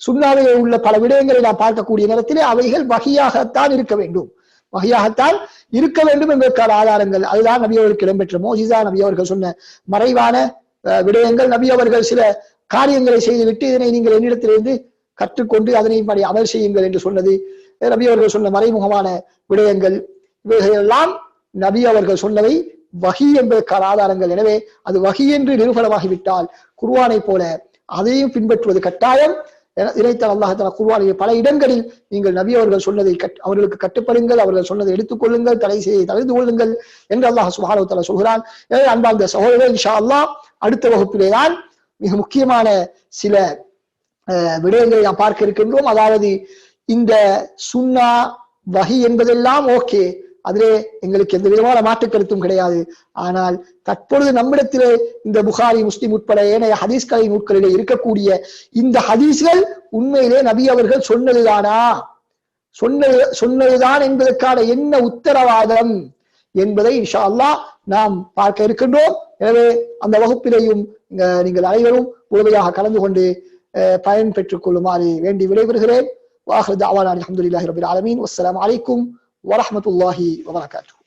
சுன்னாவிலே உள்ள பல விடயங்களை நாம் பார்க்கக்கூடிய நேரத்திலே அவைகள் வஹியாகத்தான் இருக்க வேண்டும், வஹியாகத்தான் இருக்க வேண்டும் என்பதற்கான ஆதாரங்கள். அதுதான் நபி அவர்களுக்கு இடம்பெற்ற மோஜிசா, நபி அவர்கள் சொன்ன மறைவான விடயங்கள். நபி அவர்கள் சில காரியங்களை செய்துவிட்டு இதனை நீங்கள் என்னிடத்திலிருந்து கற்றுக்கொண்டு அதனை அமல் செய்யுங்கள் என்று சொன்னது, நபி அவர்கள் சொன்ன மறைமுகமான விடயங்கள். இவைகளெல்லாம் நபி அவர்கள் சொன்னவை வஹி என்பதற்கான ஆதாரங்கள். எனவே அது வஹி என்று நிரூபணமாகிவிட்டால் குர்ஆனை போல அதையும் பின்பற்றுவது கட்டாயம். இறைத்தல் அல்லாஹ் தஆலா குர்ஆனிலே பல இடங்களில் நீங்கள் நபி அவர்கள் சொன்னதை அவர்களுக்கு கட்டுப்படுங்கள், அவர்கள் சொன்னதை எடுத்துக்கொள்ளுங்கள், தவிர்த்து கொள்ளுங்கள் என்று அல்லாஹ் சுப்ஹானஹு வ தஆலா சொல்கிறான். எனவே அன்பார்ந்த சகோதரர்களே, இன்ஷா அல்லாஹ் அடுத்த வகுப்பிலே தான் மிக முக்கியமான சில விடயங்களை நாம் பார்க்க இருக்கின்றோம். அதாவது இந்த சுன்னா வஹி என்பதெல்லாம் ஓகே, அதிலே எங்களுக்கு எந்த விதமான மாற்று கருத்தும் கிடையாது. ஆனால் தற்பொழுது நம்மிடத்திலே இந்த புகாரி, முஸ்லிம் உட்பட ஏனைய ஹதீஸ்களை நூட்களிலே இருக்கக்கூடிய இந்த ஹதீஸ்கள் உண்மையிலே நபி அவர்கள் சொன்னதுதானா, சொன்னதுதான் என்பதற்கான என்ன உத்தரவாதம் என்பதை இன்ஷா அல்லாஹ் நாம் பார்க்க இருக்கின்றோம். எனவே அந்த வகுப்பிலேயும் நீங்கள் அனைவரும் முழுமையாக கலந்து கொண்டு பயன் பெற்றுக் கொள்ளுமாறு வேண்டி விடைபெறுகிறேன். வாஹிரு தஅவானா அல்ஹம்துலில்லாஹி ரப்பில் ஆலமீன். வஸ்ஸலாமு அலைக்கும் வரஹ்மத்துல்லாஹி வபரகாத்துஹு.